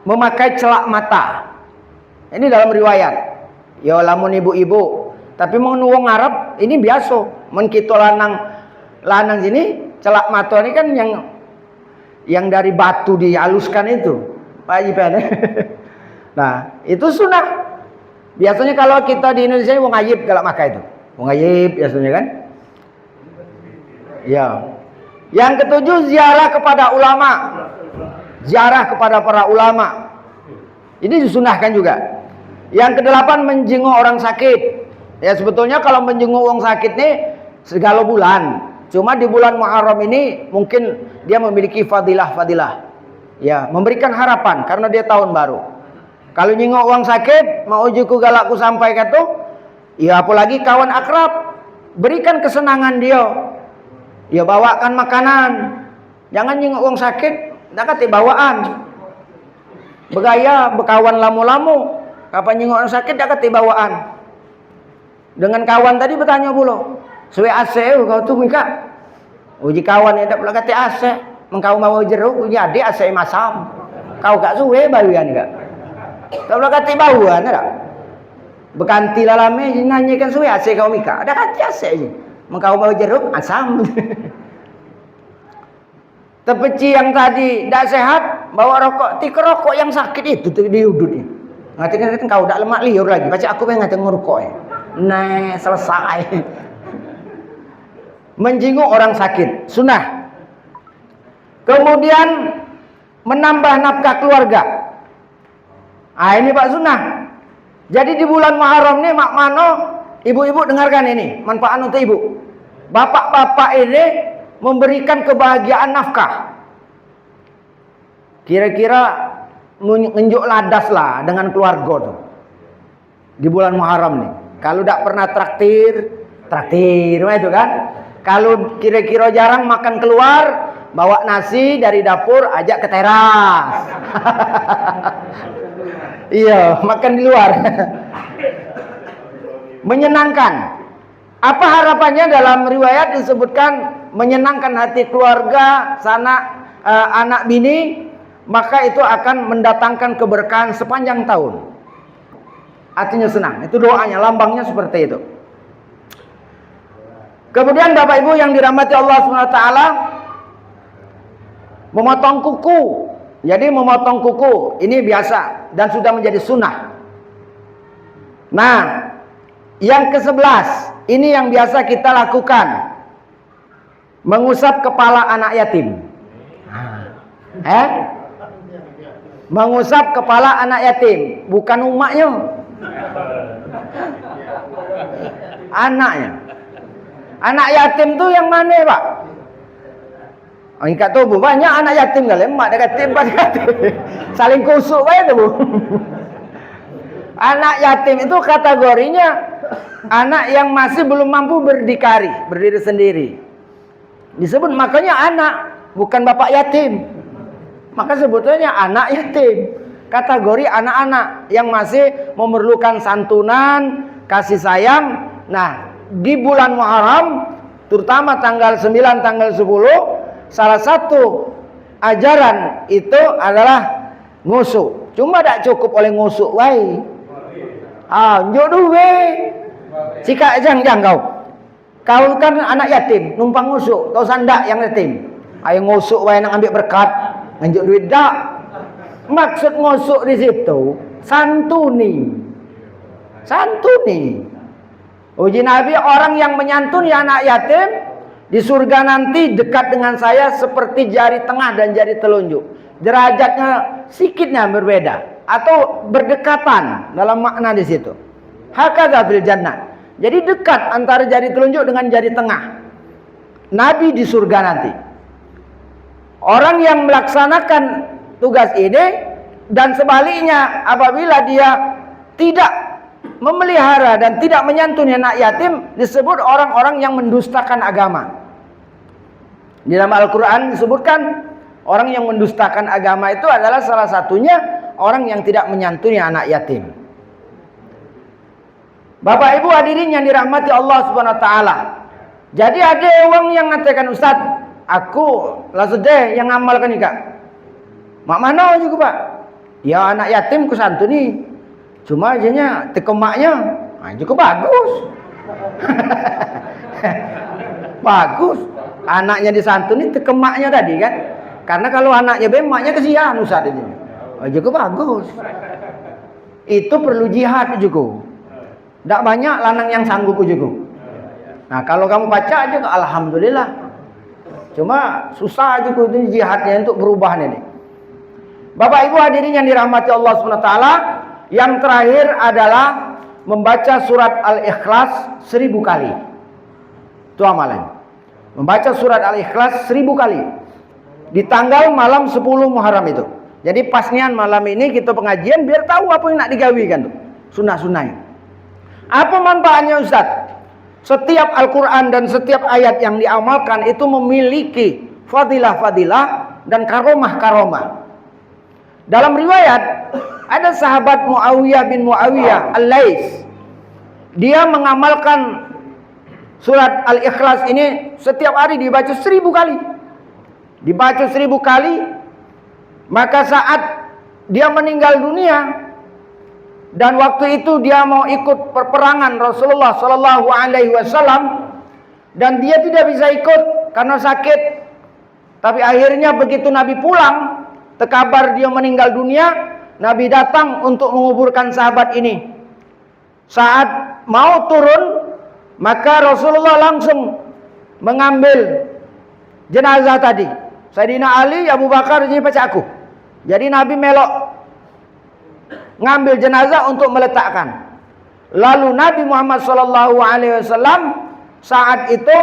memakai celak mata. Ini dalam riwayat. Ya lamun ibu-ibu, tapi mau wong Arab ini biasa. Men kita lanang sini celak mata ini kan yang dari batu dihaluskan itu, Pak Jipan. Nah, itu sunnah. Biasanya kalau kita di Indonesia wong ayib galak makai itu. Wong ayib biasanya kan. Ya. Yang ketujuh, ziarah kepada ulama. Ziarah kepada para ulama. Ini disunahkan juga. Yang kedelapan, menjenguk orang sakit. Ya sebetulnya kalau menjenguk orang sakit nih segala bulan. Cuma di bulan Muharram ini mungkin dia memiliki fadilah-fadilah. Ya, memberikan harapan karena dia tahun baru. Kalau nyengok orang sakit, mau ujuku galakku sampai kata, ya apalagi kawan akrab, berikan kesenangan dia. Ya bawakan makanan. Jangan nyengok orang sakit, tak kata bawaan. Bergaya, berkawan lamu-lamu. Kapan nyengok orang sakit, tak kata bawaan. Dengan kawan tadi bertanya pula, suwe AC kau tu mika. Uji kawan yang tak pula kata AC, mengkau mau jeruk, uji adik AC masam. Kau gak suwe bayuan gak? Tak pula kata bauan tak? Berganti lah lama nanyakan suwe AC kau mika. Ada kata AC je. Mengkau mau jeruk asam. Tepeci yang tadi tak sehat, bawa rokok, tik rokok yang sakit itu di udutnya. Ngatakan kau tak lemak liur lagi. Baca aku pengen ngatakan ngerokok ya. Nah, selesai. Menjenguk orang sakit, sunnah. Kemudian menambah nafkah keluarga. Ah ini Pak sunnah. Jadi di bulan Muharram ini mak mano, ibu-ibu dengarkan ini, manfaat untuk ibu. Bapak-bapak ini memberikan kebahagiaan nafkah. Kira-kira menunjuk ladas lah dengan keluarga tuh. Di bulan Muharram nih. Kalau tidak pernah traktir itu kan. Kalau kira-kira jarang makan keluar, bawa nasi dari dapur, ajak ke teras. Iya, makan di luar. Menyenangkan. Apa harapannya dalam riwayat disebutkan menyenangkan hati keluarga, anak bini, maka itu akan mendatangkan keberkahan sepanjang tahun. Artinya senang. Itu doanya, lambangnya seperti itu. Kemudian Bapak Ibu yang dirahmati Allah SWT, memotong kuku Jadi memotong kuku ini biasa dan sudah menjadi sunnah. Nah, yang ke-11 ini yang biasa kita lakukan, mengusap kepala anak yatim. Mengusap kepala anak yatim, bukan umaknya, anaknya. Anak yatim tuh yang mana, Pak? Oh, ikat tubuh banyak anak yatim kali, emak dia kata tempat yatim. Saling kusuk aja tuh, Bu. Anak yatim itu kategorinya anak yang masih belum mampu berdiri sendiri. Disebut makanya anak, bukan bapak yatim. Maka sebetulnya anak yatim. Kategori anak-anak yang masih memerlukan santunan, kasih sayang. Nah, di bulan Muharram, terutama tanggal 9, tanggal 10, salah satu ajaran itu adalah ngusuk. Cuma tak cukup oleh ngusuk wae. Njuk duwe. Sika jang kau. Kau kan anak yatim, numpang ngusuk, kau sandak yang yatim. Ayo ngusuk wae nang ambil berkat, njuk duit dak. Maksud ngusuk di situ santuni. Santuni. Uji Nabi, orang yang menyantuni anak yatim di surga nanti dekat dengan saya seperti jari tengah dan jari telunjuk. Derajatnya sedikitnya berbeda atau berdekatan dalam makna di situ. Hakadza fil jannah. Jadi dekat antara jari telunjuk dengan jari tengah. Nabi di surga nanti. Orang yang melaksanakan tugas ini dan sebaliknya apabila dia tidak memelihara dan tidak menyantuni anak yatim disebut orang-orang yang mendustakan agama. Di dalam Al-Quran disebutkan orang yang mendustakan agama itu adalah salah satunya orang yang tidak menyantuni anak yatim. Bapak Ibu hadirin yang dirahmati Allah Subhanahu wa taala. Jadi ada orang yang mengatakan, "Ustaz, aku lah sedih yang ngamalkan ini, Kak." Mak mana juga, Pak? Ya anak yatim ku santuni. Cuma ajanya tekemaknya cukup bagus. Bagus. Anaknya disantuni tekemaknya tadi kan. Karena kalau anaknya bemaknya kesian Ustaz ini. Cukup bagus. Itu perlu jihad juga. Tak banyak lanang yang sanggup juga. Nah, kalau kamu baca juga alhamdulillah. Cuma susah juga itu jihadnya untuk berubah ini. Bapak Ibu hadirin yang dirahmati Allah SWT, yang terakhir adalah membaca surat Al-Ikhlas 1000 kali. Itu amalan. Membaca surat Al-Ikhlas 1000 kali. Di tanggal malam 10 Muharram itu. Jadi pasnian malam ini kita pengajian biar tahu apa yang nak digawikan tuh. Sunnah-sunnahnya. Apa manfaatnya Ustaz? Setiap Al-Quran dan setiap ayat yang diamalkan itu memiliki fadilah-fadilah dan karomah-karomah. Dalam riwayat ada sahabat Muawiyah bin Muawiyah Al-Lais. Dia mengamalkan surat Al-Ikhlas ini setiap hari dibaca 1000 kali. Dibaca 1000 kali. Maka saat dia meninggal dunia dan waktu itu dia mau ikut perperangan Rasulullah Sallallahu Alaihi Wasallam dan dia tidak bisa ikut karena sakit. Tapi akhirnya begitu Nabi pulang, terkabar dia meninggal dunia, Nabi datang untuk menguburkan sahabat ini. Saat mau turun, maka Rasulullah langsung mengambil jenazah tadi. Sayyidina Ali, Abu Bakar, ini baca aku. Jadi Nabi melok ngambil jenazah untuk meletakkan. Lalu Nabi Muhammad SAW saat itu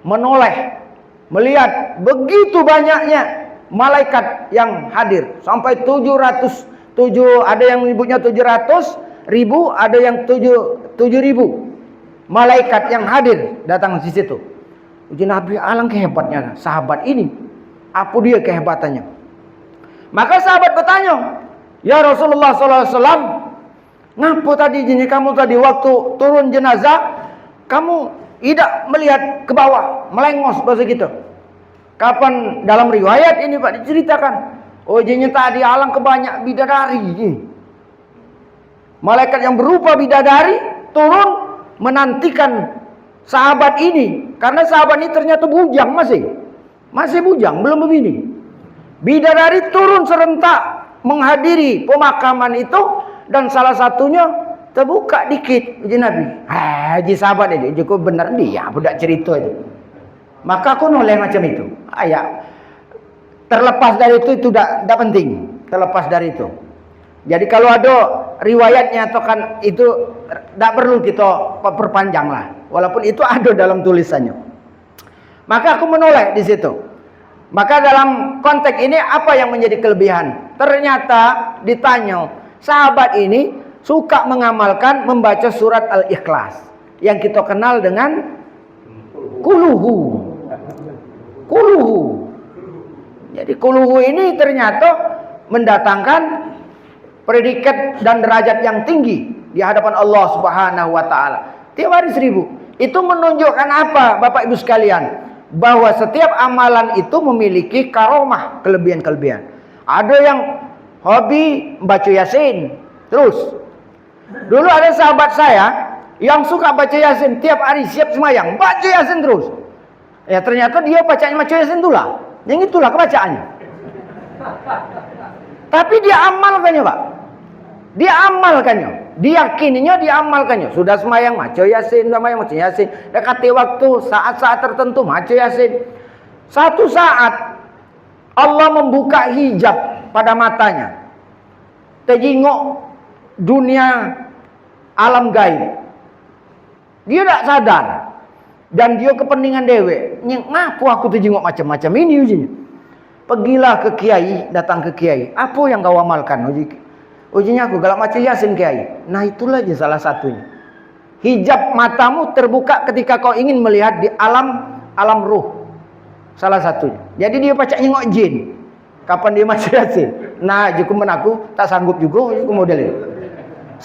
menoleh, melihat begitu banyaknya malaikat yang hadir sampai 700, ada yang menyebutnya 700.000, ada yang 7.000 malaikat yang hadir datang di situ. Uji Nabi, alangkah hebatnya sahabat ini. Apa dia kehebatannya? Maka sahabat bertanya, "Ya Rasulullah SAW, ngapa tadi kamu tadi waktu turun jenazah kamu tidak melihat ke bawah, melengos bahasa gitu?" Kapan dalam riwayat ini Pak diceritakan, tadi alang kebanyak bidadari. Malaikat yang berupa bidadari turun menantikan sahabat ini karena sahabat ini ternyata bujang masih bujang, belum begini. Bidadari turun serentak menghadiri pemakaman itu, dan salah satunya terbuka dikit uji Nabi. Haji sahabat aja, cukup benar dia budak cerita itu. Maka aku noleh macam itu. Ya, terlepas dari itu tidak penting. Terlepas dari itu. Jadi kalau ada riwayatnya atau kan itu tidak perlu kita perpanjang lah. Walaupun itu ada dalam tulisannya. Maka aku menoleh di situ. Maka dalam konteks ini apa yang menjadi kelebihan? Ternyata ditanya, sahabat ini suka mengamalkan membaca surat Al-Ikhlas yang kita kenal dengan kuluhu. Kuluhu. Jadi kuluhu ini ternyata mendatangkan predikat dan derajat yang tinggi di hadapan Allah Subhanahu wa taala. Tiap hari 1000. Itu menunjukkan apa, Bapak Ibu sekalian? Bahwa setiap amalan itu memiliki karomah, kelebihan-kelebihan. Ada yang hobi baca Yasin terus. Dulu ada sahabat saya yang suka baca Yasin tiap hari, siap semayang baca Yasin terus. Ya ternyata dia bacanya baca Yasin itulah. Yang itulah kebacaannya. Tapi dia amalkannya, Pak. Dia amalkannya. Diyakininya, diamalkannya. Sudah semayang baca Yasin, semayang baca Yasin. Dekati waktu, saat-saat tertentu baca Yasin. Satu saat Allah membuka hijab pada matanya. Terjengok dunia alam gaib. Dia tak sadar. Dan dia kepentingan dewe. Ngapu aku terjengok macam-macam ini ujinya. Pergilah ke kiai, datang ke kiai. Apa yang kau amalkan? Ujinya aku galak macam Yasin kiai. Nah itulah je salah satunya. Hijab matamu terbuka ketika kau ingin melihat di alam ruh. Salah satunya. Jadi dia pacak nyengok jin. Kapan dia macam Yasin? Nah cukup aku tak sanggup juga aku model itu.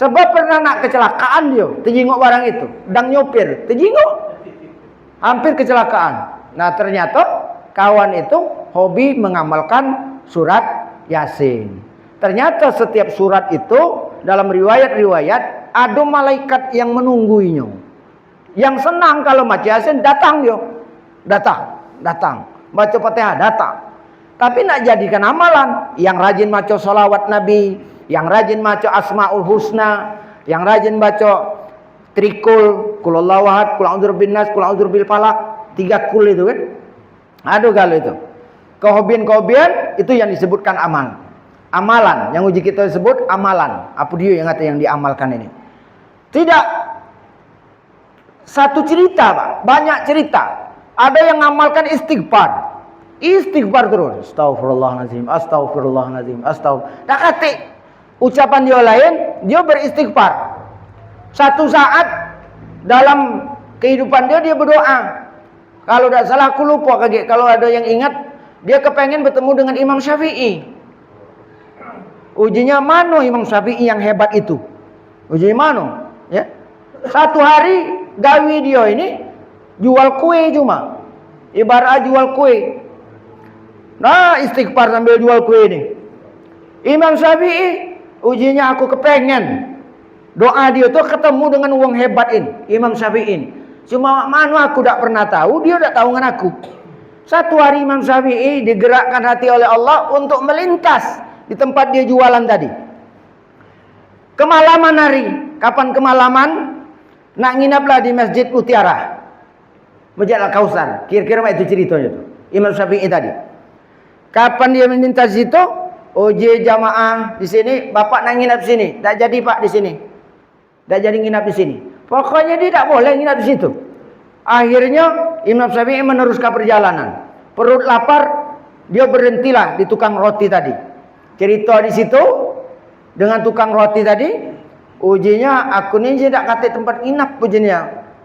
Sebab pernah nak kecelakaan dia, terjengok barang itu. Dang nyopir, terjengok. Hampir kecelakaan. Nah ternyata kawan itu hobi mengamalkan surat Yasin. Ternyata setiap surat itu dalam riwayat-riwayat ada malaikat yang menungguinya. Yang senang kalau baca Yasin datang dia. Datang. Baca Fatihah datang. Tapi nak jadikan amalan, yang rajin baca salawat Nabi, yang rajin baca Asmaul Husna, yang rajin baca trikul, kul Allahu ahad, kul a'udzu birabbin nas, kul a'udzu birabbil falaq, 3 kul itu kan. Aduh kalau itu. Kehobian itu yang disebutkan amal. Amalan yang uji kita sebut amalan. Apa dia yang kata yang diamalkan ini? Tidak satu cerita, Pak. Banyak cerita. Ada yang ngamalkan istighfar. Istighfar terus. Astagfirullahaladzim, astagfirullahaladzim, astagfirullah. Tak kata ucapan dia lain, dia beristighfar. Satu saat dalam kehidupan dia berdoa. Kalau tidak salah aku lupa kaget. Kalau ada yang ingat, dia kepengen bertemu dengan Imam Syafi'i. Ujinya mana Imam Syafi'i yang hebat itu? Ujinya mana? Ya. Satu hari gawi dia ini jual kue cuma. Ibarat jual kue. Nah istighfar sambil jual kue ini. Imam Syafi'i ujinya aku kepengen. Doa dia tuh ketemu dengan uang hebat ini. Imam Syafi'i. Cuma mana aku tak pernah tahu. Dia tak tahu dengan aku. Satu hari Imam Syafi'i digerakkan hati oleh Allah untuk melintas di tempat dia jualan tadi. Kemalaman hari. Kapan kemalaman? Nak nginaplah di Masjid Mutiara. Masjid Al-Kausar. Kira-kira itu ceritanya tuh. Imam Syafi'i tadi. Kapan dia melintas situ? Oje jamaah di sini. Bapak nak nginap di sini. Tak jadi Pak di sini. Tak jadi nginap di sini. Pokoknya dia tak boleh nginap di situ. Akhirnya Imam Syafi'i meneruskan perjalanan. Perut lapar. Dia berhentilah di tukang roti tadi. Cerita di situ dengan tukang roti tadi, ujinya aku ni je tak kata tempat nginap ujinya.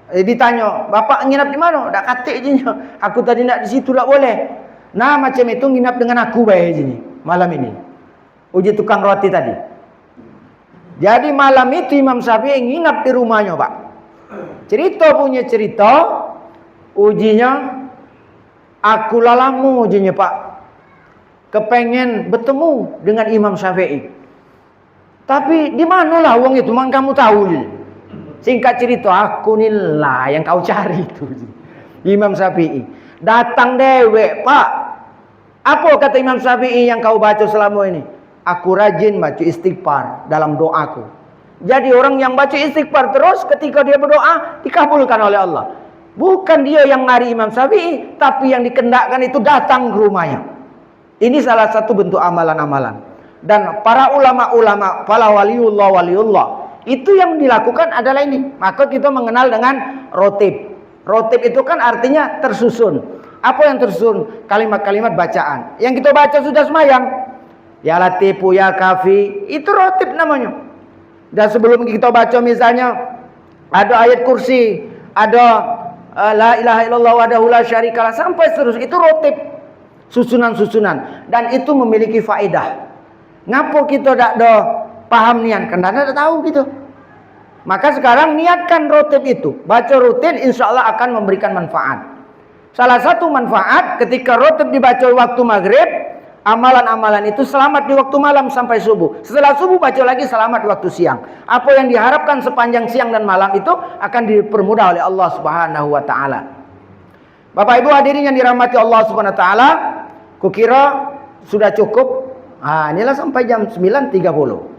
Ditanya, bapak nginap di mana? Tak kata ujinya. Aku tadi nak di situ tak boleh. Nah macam itu nginap dengan aku baik ujinya malam ini. Uji tukang roti tadi. Jadi malam itu Imam Syafi'i nginap di rumahnya, Pak. Cerita punya cerita, ujinya aku lalamu ujinya, Pak. Kepengen bertemu dengan Imam Syafi'i. Tapi di manalah uang itu? Memang kamu tahu. Singkat cerita, aku ni lah yang kau cari itu. Imam Syafi'i. Datang dewek, Pak. Apa kata Imam Syafi'i yang kau baca selama ini? Aku rajin baca istighfar dalam doaku. Jadi orang yang baca istighfar terus ketika dia berdoa dikabulkan oleh Allah. Bukan dia yang ngari Imam Syafi'i, tapi yang dikendakkan itu datang ke rumahnya. Ini salah satu bentuk amalan-amalan. Dan para ulama-ulama, para waliullah, itu yang dilakukan adalah ini. Maka kita mengenal dengan rotib. Rotib itu kan artinya tersusun. Apa yang tersusun? Kalimat-kalimat bacaan. Yang kita baca sudah semayang. Ya Latifu, Ya Kafi. Itu rotib namanya. Dan sebelum kita baca misalnya ada ayat kursi, ada la ilaha illallah wahdahu la syarikalah, sampai seterusnya. Itu rotib. Susunan-susunan. Dan itu memiliki faedah. Ngapa kita tak ada paham niat? Karena tak tahu gitu. Maka sekarang niatkan rotib itu. Baca rutin insya Allah akan memberikan manfaat. Salah satu manfaat ketika rotib dibaca waktu maghrib, amalan-amalan itu selamat di waktu malam sampai subuh. Setelah subuh baca lagi selamat di waktu siang. Apa yang diharapkan sepanjang siang dan malam itu akan dipermudah oleh Allah Subhanahu wa taala. Bapak Ibu hadirin yang dirahmati Allah Subhanahu wa taala, kukira sudah cukup. Inilah sampai jam 9.30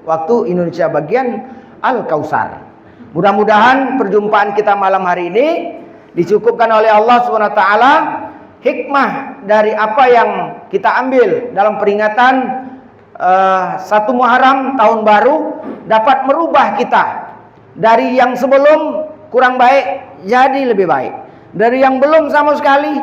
waktu Indonesia bagian Al-Kausar. Mudah-mudahan perjumpaan kita malam hari ini dicukupkan oleh Allah Subhanahu wa taala hikmah dari apa yang kita ambil dalam peringatan 1 Muharram tahun baru dapat merubah kita dari yang sebelum kurang baik jadi lebih baik, dari yang belum sama sekali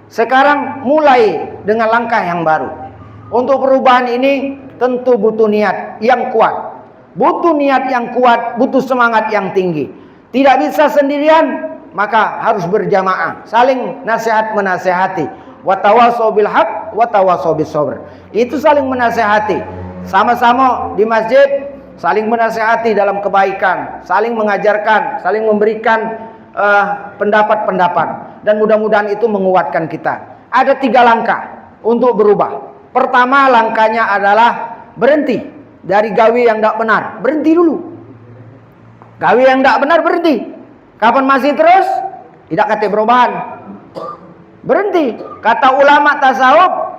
sekarang mulai dengan langkah yang baru. Untuk perubahan ini tentu butuh niat yang kuat, butuh niat yang kuat, butuh semangat yang tinggi. Tidak bisa sendirian, maka harus berjamaah, saling nasihat menasihati. Wa tawasau bil haq wa tawasau bis sabr. Itu saling menasihati. Sama-sama di masjid saling menasihati dalam kebaikan, saling mengajarkan, saling memberikan pendapat-pendapat, dan mudah-mudahan itu menguatkan kita. Ada 3 langkah untuk berubah. Pertama, langkahnya adalah berhenti dari gawe yang tidak benar. Berhenti dulu. Gawe yang tidak benar berhenti. Kapan masih terus? Tidak kata perubahan. Berhenti. Kata ulama tasawuf,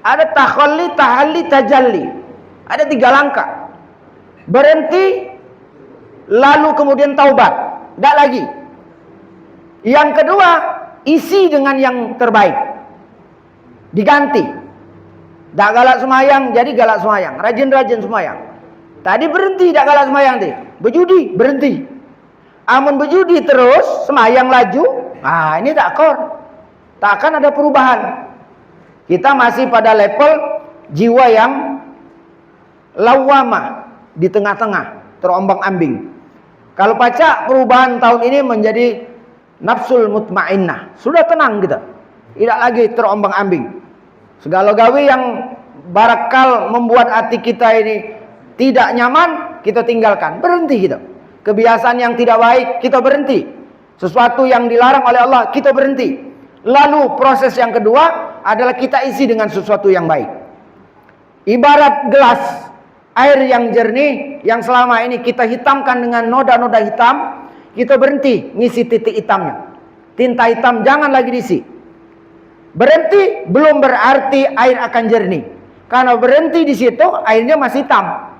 ada takhalli, tahalli, tajalli. Ada 3 langkah. Berhenti, lalu kemudian taubat. Tidak lagi. Yang kedua, isi dengan yang terbaik. Diganti. Tak galak semayang, jadi galak semayang. Rajin-rajin semayang. Tadi berhenti, tak galak semayang. Berjudi, berhenti. Amun berjudi terus, semayang laju, ini tak kor. Tak akan ada perubahan. Kita masih pada level jiwa yang lawamah, di tengah-tengah, terombang-ambing. Kalau pacak perubahan tahun ini menjadi nafsul mutmainnah. Sudah tenang kita. Tidak lagi terombang-ambing. Segala gawe yang barakal membuat hati kita ini tidak nyaman, kita tinggalkan. Berhenti kita. Kebiasaan yang tidak baik, kita berhenti. Sesuatu yang dilarang oleh Allah, kita berhenti. Lalu proses yang kedua adalah kita isi dengan sesuatu yang baik. Ibarat gelas air yang jernih, yang selama ini kita hitamkan dengan noda-noda hitam, kita berhenti ngisi titik hitamnya. Tinta hitam jangan lagi diisi. Berhenti belum berarti air akan jernih. Karena berhenti di situ airnya masih hitam.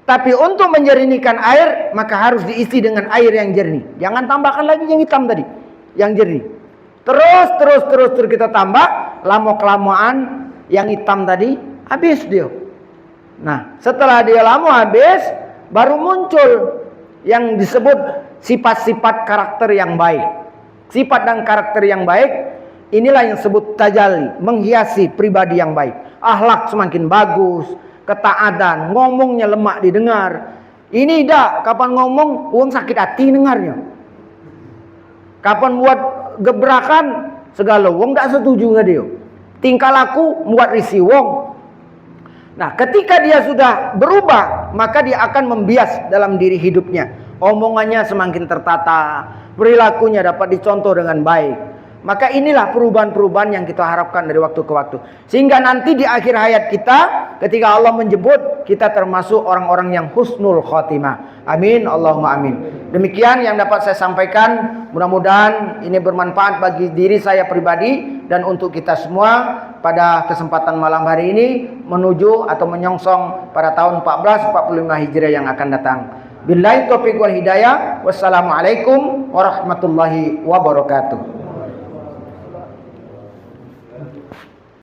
Tapi untuk menjernihkan air maka harus diisi dengan air yang jernih. Jangan tambahkan lagi yang hitam tadi, yang jernih. Terus kita tambah, lama-kelamaan yang hitam tadi habis dia. Nah, setelah dia lama habis, baru muncul yang disebut sifat-sifat karakter yang baik. Sifat dan karakter yang baik, inilah yang disebut tajalli, menghiasi pribadi yang baik. Akhlak semakin bagus, ketaatan, ngomongnya lemak didengar. Ini dah, kapan ngomong, uang sakit hati dengarnya. Kapan buat gebrakan, segala uang tak setuju dengan dia. Tingkah laku, buat risih uang. Nah, ketika dia sudah berubah, maka dia akan membias dalam diri hidupnya. Omongannya semakin tertata, perilakunya dapat dicontoh dengan baik. Maka inilah perubahan-perubahan yang kita harapkan dari waktu ke waktu. Sehingga nanti di akhir hayat kita, ketika Allah menjemput, kita termasuk orang-orang yang husnul khotimah. Amin, Allahumma amin. Demikian yang dapat saya sampaikan. Mudah-mudahan ini bermanfaat bagi diri saya pribadi dan untuk kita semua pada kesempatan malam hari ini menuju atau menyongsong pada tahun 1445 Hijriah yang akan datang. Billahi taufiq wal hidayah. Wassalamualaikum warahmatullahi wabarakatuh.